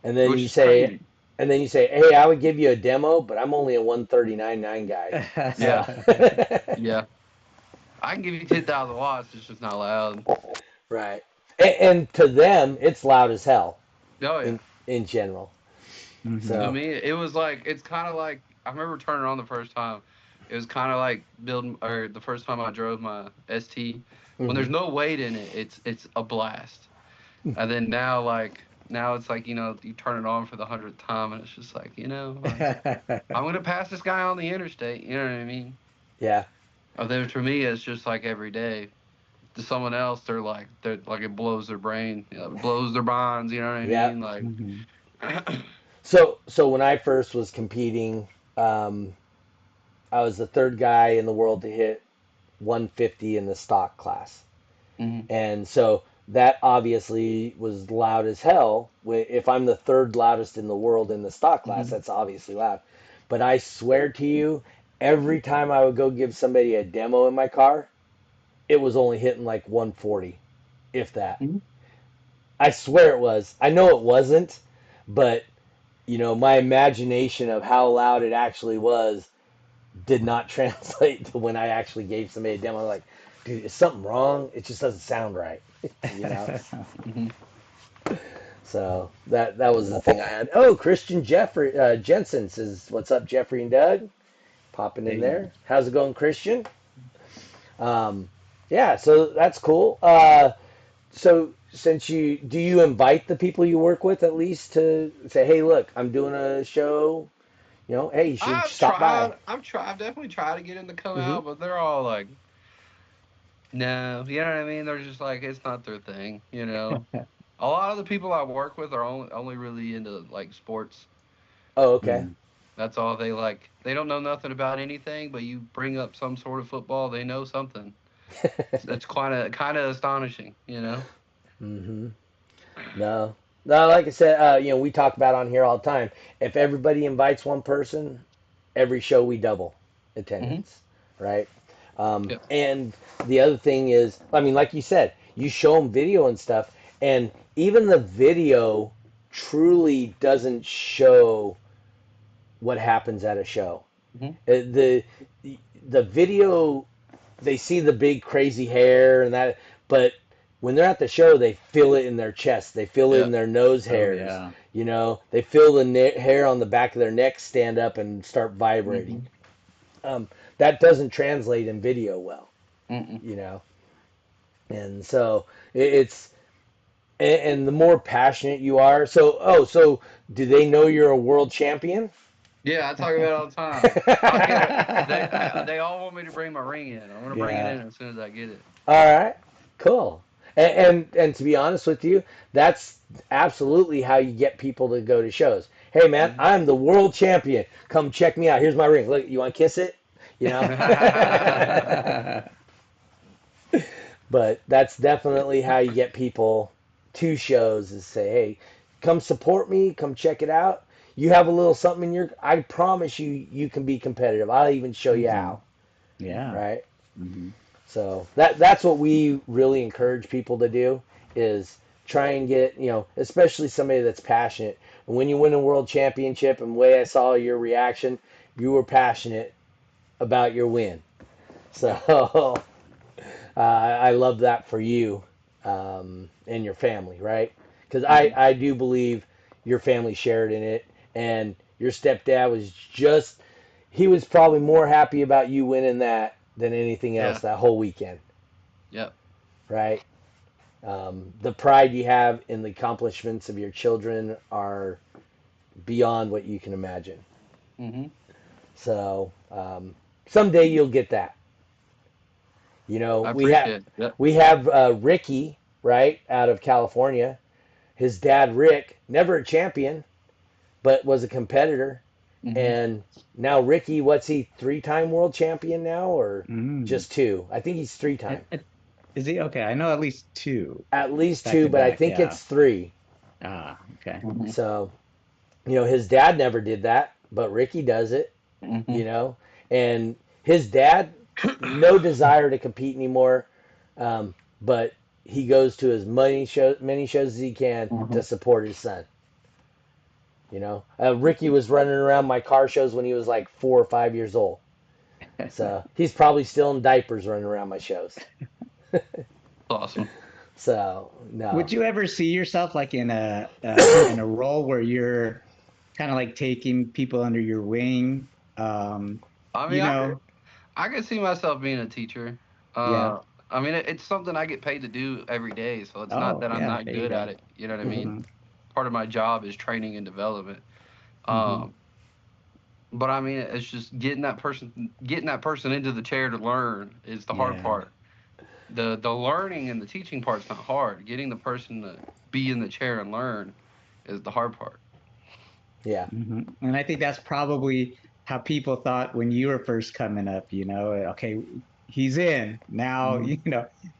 And then Which you is say, crazy. hey, I would give you a demo, but I'm only a 139.9 guy. So, Yeah, yeah. I can give you 10,000 watts. It's just not loud. right. And to them, it's loud as hell Oh yeah. in in general. Hmm. To So, me, it was like it's kind of like I remember turning it on the first time. It was kind of like building, or the first time I drove my ST. When hmm. there's no weight in it, it's a blast. And then now it's like you turn it on for the 100th time, and it's just like I'm gonna pass this guy on the interstate. You know what I mean? Yeah. Then for me, it's just like every day. To someone else, they're like it blows their brain, it blows their minds. You know what I Yeah. mean? Like, Hmm. So when I first was competing, um, I was the third guy in the world to hit 150 in the stock class. mhm, And so that obviously was loud as hell. If I'm the third loudest in the world in the stock class, mhm, that's obviously loud. But I swear to you, every time I would go give somebody a demo in my car, it was only hitting like 140, if that. mhm. I swear it was. I know it wasn't, but my imagination of how loud it actually was did not translate to when I actually gave somebody a demo. I'm like, dude, is something wrong? It just doesn't sound right, you know. Mhm. So that was the thing I had. Oh, Christian Jeffrey Jensen says, "What's up, Jeffrey and Doug?" Popping in Hey. there. How's it going, Christian? Um, yeah, so that's cool. So since do you invite the people you work with at least to say, hey, look, I'm doing a show. Hey, you should stop by. I've definitely tried to get them to come Hmm. out, but they're all like, no, you know what I mean? They're just like, it's not their thing, you know? A lot of the people I work with are only really into like sports. Oh, okay. Mm. That's all they like. They don't know nothing about anything, but you bring up some sort of football, they know something. It's kind of astonishing, you know? Hmm. No, no. Like I said, we talk about on here all the time. If everybody invites one person, every show we double Hmm. attendance, right? Yep. And the other thing is, I mean, like you said, you show them video and stuff, and even the video truly doesn't show what happens at a show. Hmm. The video, they see the big crazy hair and that, but when they're at the show, they feel it in their chest, they feel it in Yep. their nose Oh hairs. yeah. They feel the hair on the back of their neck stand up and start vibrating. Hmm. That doesn't translate in video well, Mm-mm. you know. And so it's and the more passionate you are. So do they know you're a world champion? Yeah, I talk about it all the time. They all want me to bring my ring in. I'm gonna bring it Yeah. in as soon as I get it. All right, cool. And to be honest with you, that's absolutely how you get people to go to shows. Hey man, Mhm. I'm the world champion. Come check me out. Here's my ring. Look, you want to kiss it? You know. But that's definitely how you get people to shows is say, hey, come support me, come check it out. You have a little something in your. I promise you can be competitive. I'll even show you Hmm. how. Yeah. Right. Hmm. So that's what we really encourage people to do is try and get, especially somebody that's passionate. And when you win a world championship and the way I saw your reaction, you were passionate about your win. So I love that for you and your family, right? Because Mhm. I do believe your family shared in it, and your stepdad was he was probably more happy about you winning that than anything else Yeah. that whole weekend, Yep. right? The pride you have in the accomplishments of your children are beyond what you can imagine. Mhm. So someday you'll get that. I We have appreciate it. Yep. Ricky, right, out of California. His dad Rick, never a champion, but was a competitor, Mhm. and now Ricky, what's he, three-time world champion now, or Mm. just two? I think he's three-time. Is he okay? I know at least two At least back two, to but I back. think Yeah. it's three. Ah, okay. Mhm. So his dad never did that, but Ricky does it. you Mhm. know, and his dad, no desire to compete anymore, but he goes to as many shows as he can to Mhm. support his son. Ricky was running around my car shows when he was like 4 or 5 years old, so he's probably still in diapers running around my shows. Awesome. So no, Would you ever see yourself like in a role where you're kind of like taking people under your wing? I mean, You know, I could see myself being a teacher. yeah. Uh, I mean, it's something I get paid to do every day, so it's not Oh, that I'm yeah, not there you good at go. it. You know what I mean? Hmm. Part of my job is training and development. Hmm. Um, But I mean, it's just getting that person into the chair to learn is the hard Yeah. part. The learning and the teaching part's not hard. Getting the person to be in the chair and learn is the hard part. Yeah. And I think that's probably how people thought when you were first coming up, okay, he's in now,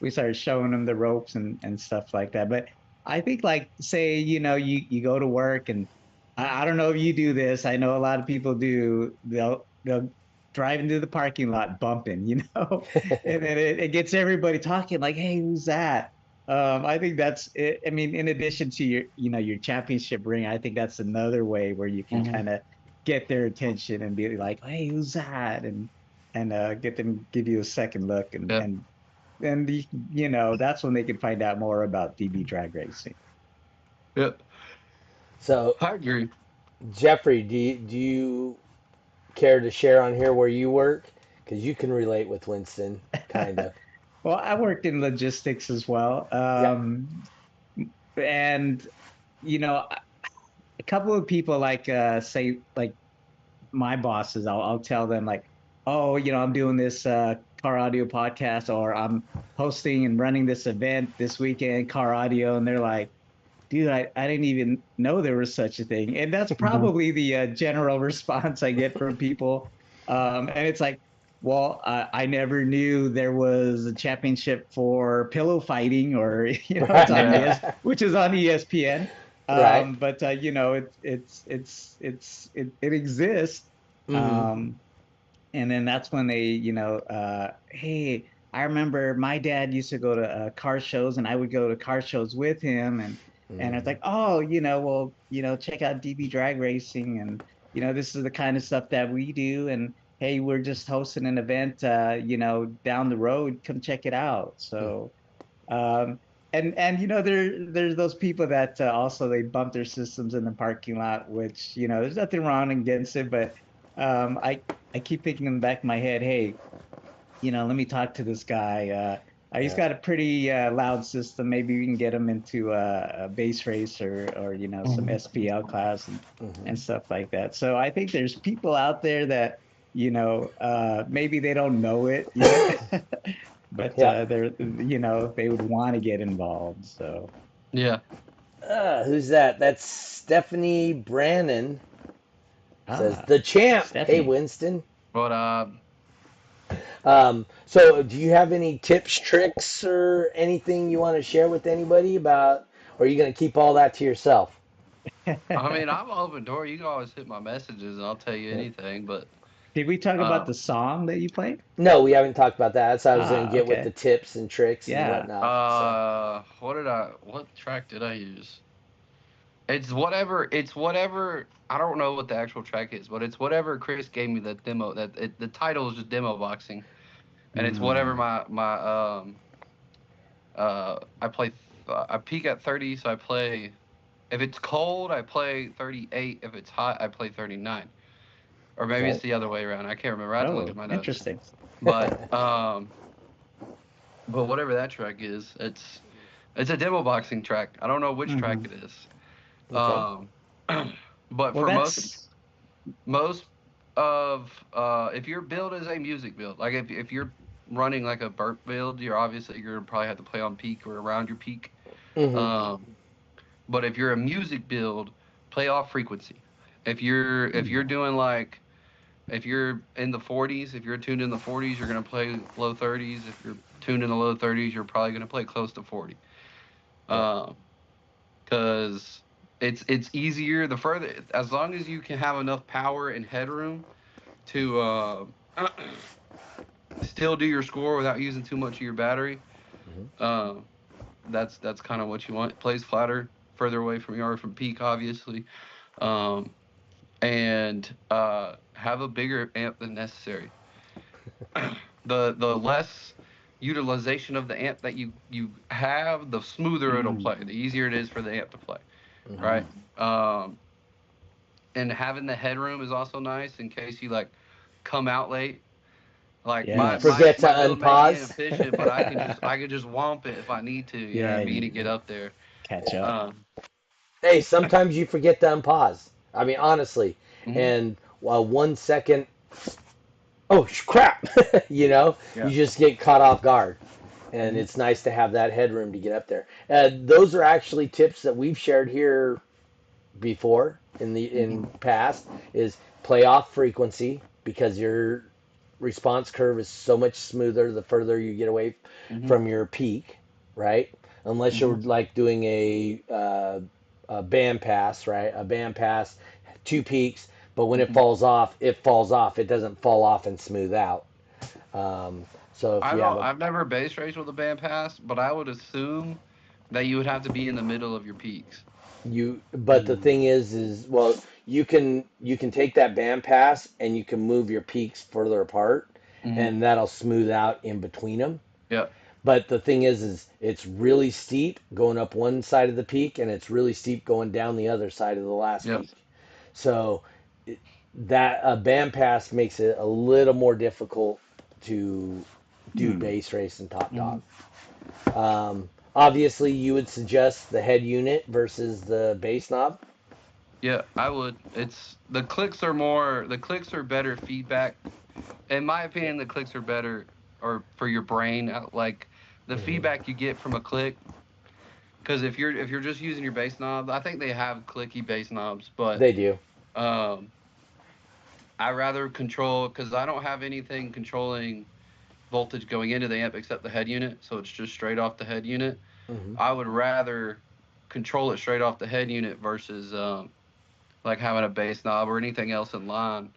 we started showing him the ropes and stuff like that. But I think like say, you go to work and I don't know if you do this. I know a lot of people do. They'll drive into the parking lot bumping, and then it gets everybody talking like, hey, who's that? I think that's it. I mean, in addition to your championship ring, I think that's another way where you can kind of get their attention and be like, "Hey, who's that?" and get them give you a second look, and Yeah. and and that's when they can find out more about DB drag racing. Yep. So, I agree. Jeffrey, do you care to share on here where you work? Because you can relate with Winston, kind of. Well, I worked in logistics as well, Yeah. and you know, a couple of people like say like my bosses, I'll tell them like, oh, I'm doing this car audio podcast, or I'm hosting and running this event this weekend, car audio, and they're like, dude, I didn't even know there was such a thing, and that's probably the general response I get from people, and it's like, well, I never knew there was a championship for pillow fighting, or it's on Yeah. which is on ESPN. Right. But it exists. Hmm. Um, and then that's when they, hey, I remember my dad used to go to car shows, and I would go to car shows with him, and it's like, oh, well, check out DB Drag Racing, and this is the kind of stuff that we do, and hey, we're just hosting an event, down the road, come check it out. So, um, and there's those people that also they bump their systems in the parking lot, which there's nothing wrong against it, but I keep thinking in the back of my head, hey, let me talk to this guy. He's Yeah. got a pretty loud system. Maybe we can get him into a base race, or some SPL class and stuff like that. So I think there's people out there that maybe they don't know it yet, but Yeah. they would want to get involved. So Yeah. Who's that? That's Stephanie Brannon. Says ah, the champ. Hey, Stephanie. Winston. But So do you have any tips, tricks, or anything you want to share with anybody about, or are you going to keep all that to yourself? I mean, I'm an open door. You can always hit my messages and I'll tell you Yeah. anything. But Did we talk about um, the song that you played? No, we haven't talked about that. So I was going to Ah, get with the okay. tips and tricks and Yeah. whatnot. So what track did I use? It's whatever. I don't know what the actual track is, but it's whatever Chris gave me the demo. The title is just demo boxing, and it's whatever Mm, I play. I peak at 30, so I play. If it's cold, I play 38. If it's hot, I play 39. Or maybe okay. it's the other way around. I can't remember. I have to look at oh, my notes. interesting. But but whatever that track is, it's a demo boxing track. I don't know which track Hmm. it is. Okay. Um, but Well, for that's most of if your build is a music build, like if you're running like a burp build, you're gonna probably have to play on peak or around your peak. Hmm. Um, but if you're a music build, play off frequency. If you're doing like if you're in the 40s, if you're tuned in the 40s, you're gonna play low 30s. If you're tuned in the low 30s, you're probably gonna play close to 40. Yeah. Um, because it's easier the further as long as you can have enough power and headroom to still do your score without using too much of your battery. Hmm. Um, that's kind of what you want. It plays flatter, further away from your from peak, obviously, um, and have a bigger amp than necessary. The less utilization of the amp that you have, the smoother it'll mm, play. The easier it is for the amp to play, Hmm. right? mm. Um, and having the headroom is also nice in case you like come out late. Like my my Forget Yes. to my build may be unpause. inefficient, but I can just womp it if I need to. You know what Yeah, I mean? To get and up there. catch up. Um, Hey, sometimes you forget to unpause. I mean, honestly. mhm. And 1 second, oh crap, you Yeah. just get caught off guard. And Mhm. it's nice to have that headroom to get up there. Those are actually tips that we've shared here before in Mhm. past is play off frequency because your response curve is so much smoother the further you get away Mhm. from your peak, right? Unless you're Mhm. like doing a band pass, right? A band pass, two peaks, but when it Mhm. falls off, it falls off. It doesn't fall off and smooth out. Um, so if I you have don't. a I've never base raced with a band pass, but I would assume that you would have to be in the middle of your peaks. but the Mm. thing is well you can take that band pass and you can move your peaks further apart Hmm. and that'll smooth out in between them. Yeah. But the thing is it's really steep going up one side of the peak and it's really steep going down the other side of the last Yeah. peak. So it, that a band pass makes it a little more difficult to do Hmm. base race and top Mhm. dog. Obviously, you would suggest the head unit versus the base knob. Yeah. I would. It's the clicks are more. The clicks are better feedback. In my opinion, the clicks are better, or for your brain. Like the Hmm. feedback you get from a click. Because if you're just using your bass knob, I think they have clicky bass knobs, but They do. um, I rather control because I don't have anything controlling voltage going into the amp except the head unit, so it's just straight off the head unit. Hmm. I would rather control it straight off the head unit versus like having a bass knob or anything else in line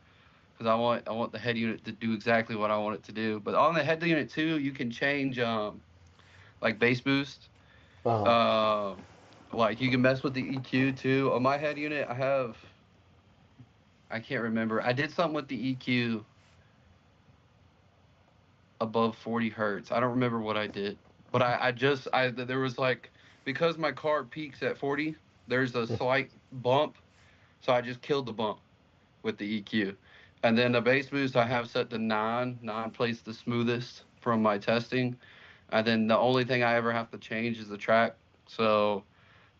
because I want the head unit to do exactly what I want it to do. But on the head unit too, you can change like bass boost. Uh-huh. Um, like you can mess with the EQ too. On my head unit, I can't remember. I did something with the EQ above 40 hertz. I don't remember what I did, but there was like because my car peaks at 40, there's a slight bump, so I just killed the bump with the EQ. And then the bass boost I have set to 9. 9 plays the smoothest from my testing. And then the only thing I ever have to change is the track. So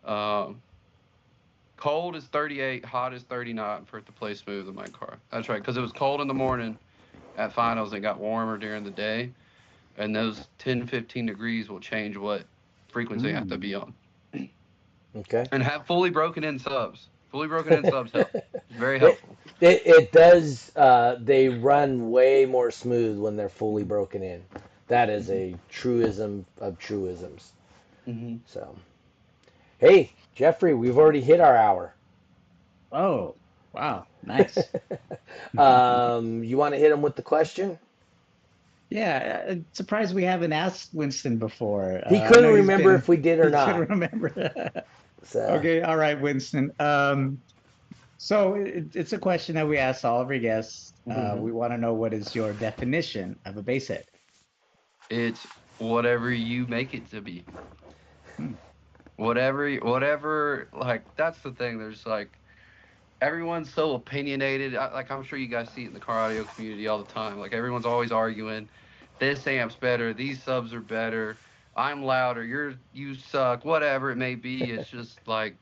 um, cold is 38, hot is 39 for it to play smooth in my car. That's right, because it was cold in the morning at finals and it got warmer during the day. And those 10, 15 degrees will change what frequency I have to Mm. be on. Okay. And have fully broken in subs. Fully broken in subs help. Very it, helpful. it does. They run way more smooth when they're fully Mhm. broken in. That is Mhm. a truism of truisms. Hmm. So, hey, Jeffrey, we've already hit our hour. Oh, wow. Nice. You want to hit him with the question? Yeah, surprised we haven't asked Winston before. He I couldn't know he's remember been if we did or he couldn't not. remember. So, Okay, all right, Winston. So it's a question that we ask all of our guests. mhm. We want to know what is your definition of a base hit? It's whatever you make it to be. Hmm. Whatever, like, that's the thing. There's like, everyone's so opinionated. Like, I'm sure you guys see it in the car audio community all the time. Like, everyone's always arguing, this amp's better, these subs are better, I'm louder, you suck, whatever it may be. It's just like,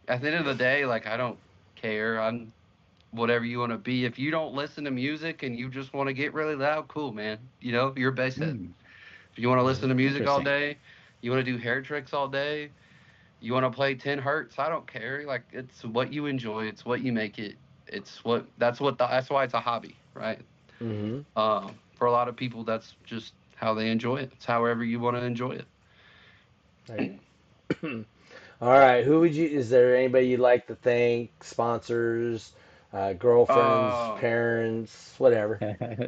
at the end of the day, like, I don't care. I'm whatever you want to be. If you don't listen to music and you just want to get really loud, cool, man. You're best at. Hmm. If you want to listen Mhm. to music all Interesting. day, you want to do hair tricks all day, you want to play 10 hertz, I don't care. Like, it's what you enjoy, it's what you make it. That's why it's a hobby, right? Mhm. For a lot of people, that's just how they enjoy it. It's however you want to enjoy Right. All right. Who would you? Is there anybody you'd like to thank? Sponsors, it. girlfriends, parents, whatever.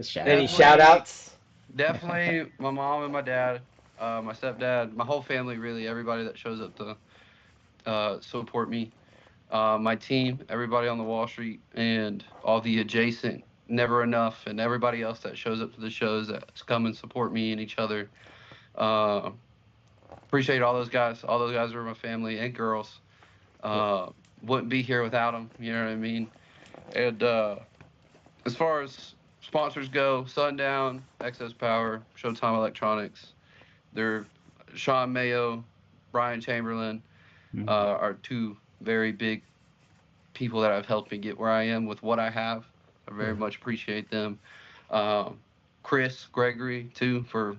Shout Any outs. shout Definitely, outs? definitely my mom and my dad, my stepdad, my whole family, really, everybody that shows up to support me, my team, everybody on the Wall Street, and all the adjacent Never Enough, and everybody else that shows up to the shows that's come and support me and each other. Uh, Appreciate all those guys. All those guys are my family and girls. Yeah. Uh, wouldn't be here without them. You know what I mean? And as far as sponsors go, Sundown, Excess Power, Showtime Electronics, they're Sean Mayo, Brian Chamberlain, Mhm. are two very big people that have helped me get where I am with what I have. I very Mhm. much appreciate them. Um, Chris Gregory too, for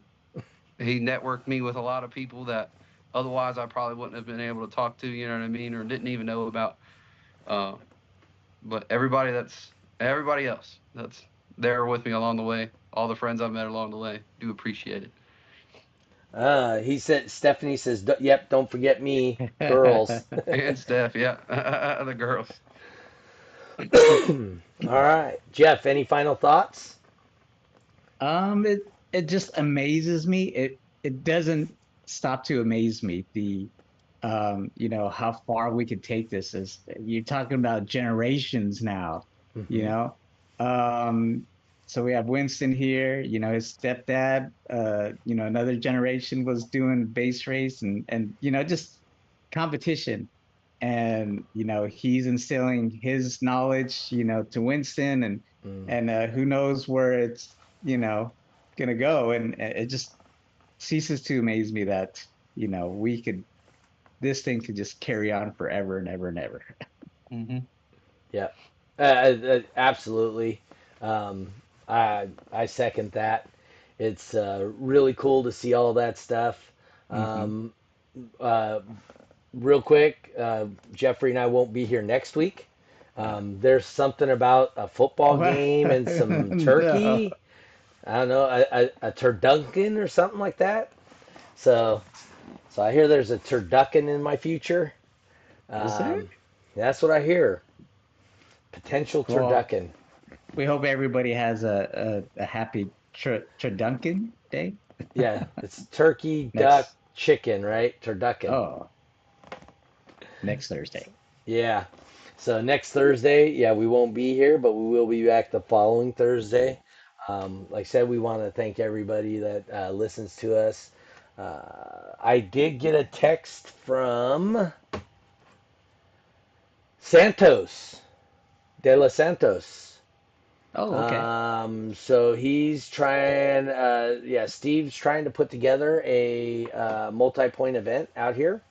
he networked me with a lot of people that otherwise I probably wouldn't have been able to talk to. You know what I mean, or didn't even know about. Uh, but everybody else that's there with me along the way, all the friends I've met along the way, do appreciate it. He said, Stephanie says, Yep, don't forget me, girls." And Steph, yeah, the girls. All right. Jeff, any final thoughts? It just amazes me. It doesn't stop to amaze me. How far we could take this is you're talking about generations now, you Hmm. know. Um, so we have Winston here, his stepdad, another generation was doing base race and just competition. And he's instilling his knowledge, to Winston Mm. and who knows where it's, you know, gonna go. And it just ceases to amaze me that, we could this thing could just carry on forever and ever and ever. Hmm. Yeah, absolutely. Um, I second that. It's really cool to see all that stuff. Hmm. Um, uh, Real quick, Jeffrey and I won't be here next week. There's something about a football Well, game and some no. turkey. I don't know, a turducken or something like that. So, so I hear there's a turducken in my future. Is there? Um, that's what I hear. Potential Well, turducken. we hope everybody has a happy Duncan day Yeah, it's turkey, duck, next. chicken, right? Turducken. Oh, next Thursday. Yeah. So next Thursday, yeah, we won't be here, but we will be back the following Thursday. Like I said, we want to thank everybody that listens to us. I did get a text from Santos de los Santos. Oh, okay. So he's trying, yeah, Steve's trying to put together a multi-point event out here.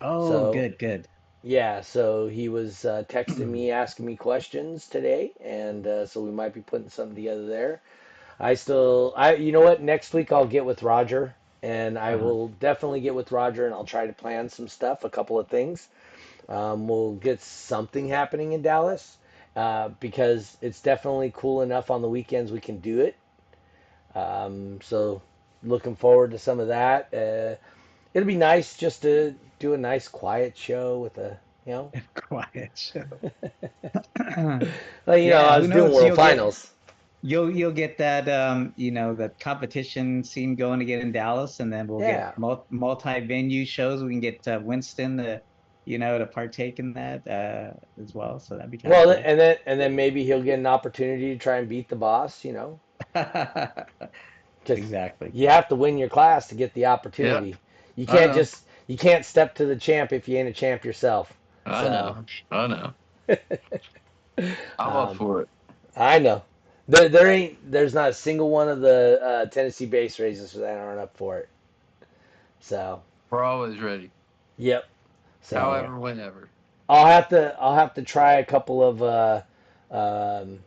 Oh, So good, good. yeah, so he was texting me, asking me questions today, and so we might be putting something together there. You know what? Next week I'll get with Roger, and I Uh-huh. will definitely get with Roger, and I'll try to plan some stuff, a couple of things. We'll get something happening in Dallas because it's definitely cool enough on the weekends we can do it. So looking forward to some of that. It'll be nice just to do a nice quiet show with a, you know, Quiet show. like, Yeah, I who was doing knows? World Finals. You'll get that that competition scene going again in Dallas, and then we'll get Yeah. multi-venue shows. We can get Winston to partake in that as well. So that'd be kind of Well, cool. and then maybe he'll get an opportunity to try and beat the boss, because Exactly. you have to win your class to get the Yeah, opportunity. I know, You can't step to the champ if you ain't a champ yourself. I So, know, I know. I'm up um, for it. I know. There's not a single one of the Tennessee base races that aren't up for it. So, We're always ready. yep. So Yeah. However, whenever. I'll have to try a couple of um,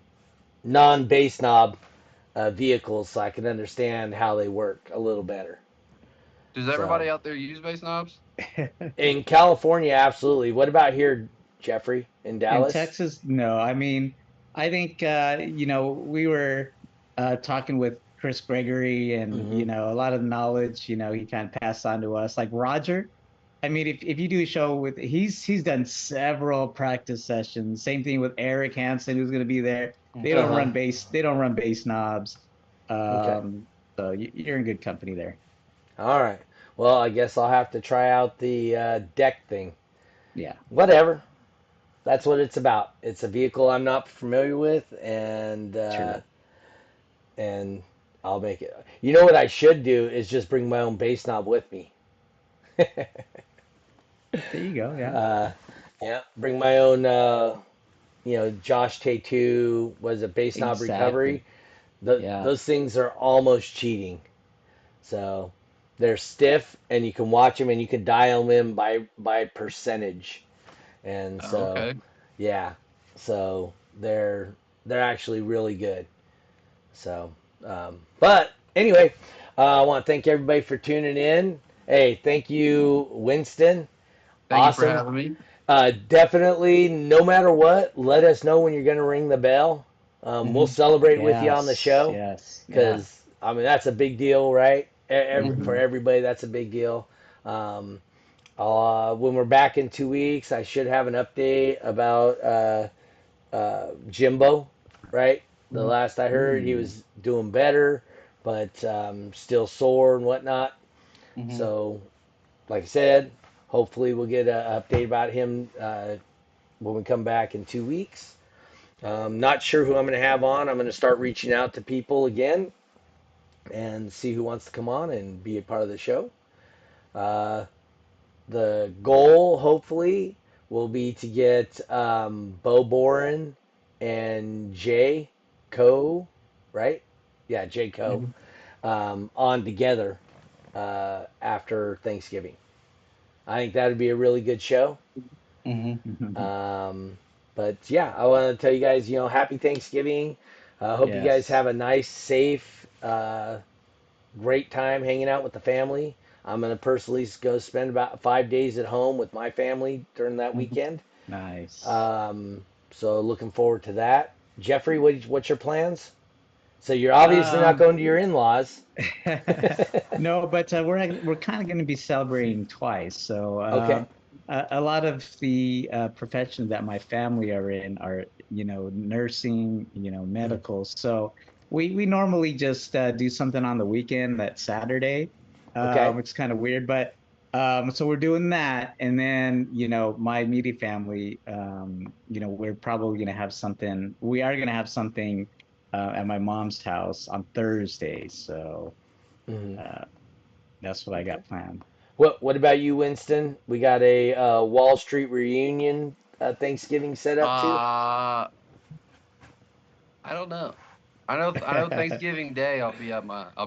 non-base knob vehicles so I can understand how they work a little better. Does So everybody out there use base knobs? in California, absolutely. What about here, Jeffrey, in In Dallas? Texas, no. I mean, I think we were talking with Chris Gregory, and Hmm. a lot of the knowledge, he kind of passed on to us. Like Roger, I mean, if you do a show with he's done several practice sessions. Same thing with Eric Hansen, who's going to be there. Okay. They don't run bass knobs. Okay. So you're in good company there. All right. Well, I guess I'll have to try out the deck thing. Yeah, Whatever. That's what it's about. It's a vehicle I'm not familiar with, sure. and I'll make it. You know what I should do is just bring my own bass knob with me. There you go. Yeah, Yeah, bring my own. Josh T2 was a bass knob recovery. exactly. Yeah. Those things are almost cheating. So they're stiff, and you can watch them, and you can dial them in by percentage. And Oh, so, okay. yeah, so they're actually really good. So, but anyway, I want to thank everybody for tuning in. Hey, thank you, Winston. Thank you for Awesome. having me. Definitely, no matter what, let us know when you're going to ring the bell. We'll celebrate with you on the Yes, show yes, yeah. because, I mean, that's a big deal, right? For Hmm. everybody, that's a big deal. Um, when we're back in 2 weeks, I should have an update about Jimbo, right? The last I heard, he Mm. was doing better, but still sore and whatnot. Hmm. So, like I said, hopefully we'll get an update about him when we come back in 2 weeks. Not sure who I'm going to have on. I'm going to start reaching out to people again and see who wants to come on and be a part of the show. Uh, the goal, hopefully, will be to get Bo Boren and Jay Co, right? Yeah, Jay Co, Hmm. on together after Thanksgiving. I think that would be a really good show. Hmm. Mhm. Um, but yeah, I want to tell you guys, happy Thanksgiving. I hope you guys Yes. have a nice, safe, great time hanging out with the family. I'm going to personally go spend about 5 days at home with my family during that Hmm. weekend. Nice. So looking forward to that. Jeffrey, what's your plans? So you're obviously not Um, going to your in-laws. no, but we're kind of going to be celebrating twice. So Okay. a lot of the professions that my family are in are, nursing, Mm. medical. So we normally just do something on the weekend, that Saturday, Okay. which is kind of weird, but so we're doing that, and then my immediate family, we're probably going to have something. We are going to have something at my mom's house on Thursday. So Mhm. uh, that's what I Okay. got planned. What about you, Winston? We got a Wall Street reunion Thanksgiving set up too. I don't know. I know Thanksgiving Day I'll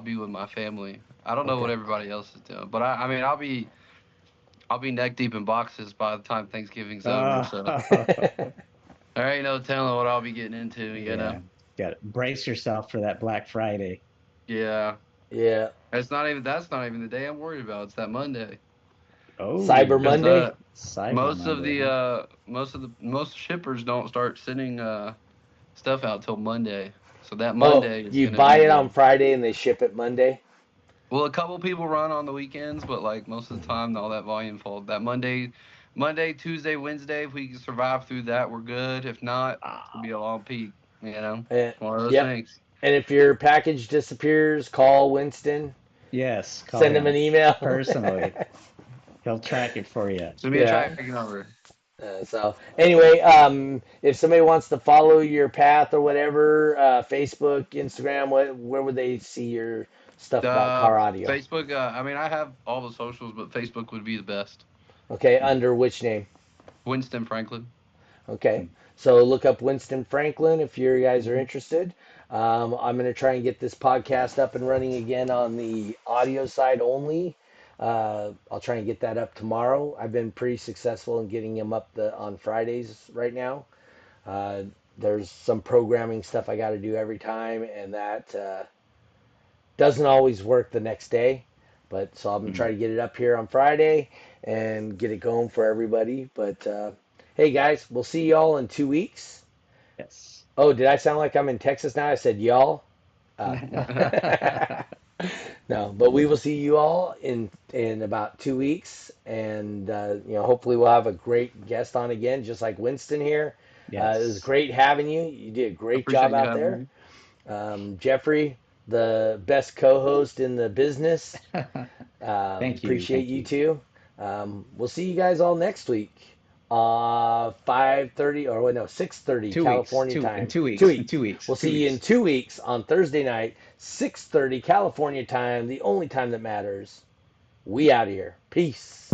be with my family. I don't know what Okay. everybody else is doing, but I mean I'll be neck deep in boxes by the time Thanksgiving's over. So there ain't no telling what I'll be getting into. Yeah, got to brace yourself for that Black Friday. Yeah. Yeah. That's not even the day I'm worried about. It's that Monday. Cyber Oh, Because Monday. Cyber Monday, huh? most shippers don't start sending stuff out till Monday. So that Oh, Monday is you gonna buy be it on the Friday and they ship it Monday. well, a couple people run on the weekends, but like most of the Mhm. time, all that volume falls. That Monday, Tuesday, Wednesday. If we can survive through that, we're good. If not, it's gonna be Ah, a long peak. And, It's one of those yep. things. And if your package disappears, call Winston. yes, call Send him an him email. personally. He'll track it for you. It's gonna be a Yeah. tracking number. So anyway, if somebody wants to follow your path or whatever, Facebook, Instagram, where would they see your stuff about car audio? Facebook. I mean, I have all the socials, but Facebook would be the best. Okay, under which name? Winston Franklin. Okay, so look up Winston Franklin if you guys are interested. I'm going to try and get this podcast up and running again on the audio side only. I'll try and get that up tomorrow. I've been pretty successful in getting them up on Fridays right now. Uh, there's some programming stuff I got to do every time, and that doesn't always work the next day. But so I'm gonna try Mm. to get it up here on Friday and get it going for everybody. But hey, guys, we'll see y'all in 2 weeks. Yes. Oh, did I sound like I'm in Texas now? I said y'all. No. No, but we will see you all in about 2 weeks, and hopefully we'll have a great guest on again, just like Winston here. It was Yes. great having you. You did a great Appreciate job you out having there. me. Jeffrey, the best co-host in the business. Thank you. Appreciate Thank you you. too. We'll see you guys all next week. 5:30 or wait, no, 6:30 Two weeks. California Two in time. 2 weeks. In 2 weeks. 2 weeks. We'll Two see you in weeks. 2 weeks on Thursday night, 6:30 California time, the only time that matters. We out of here. Peace.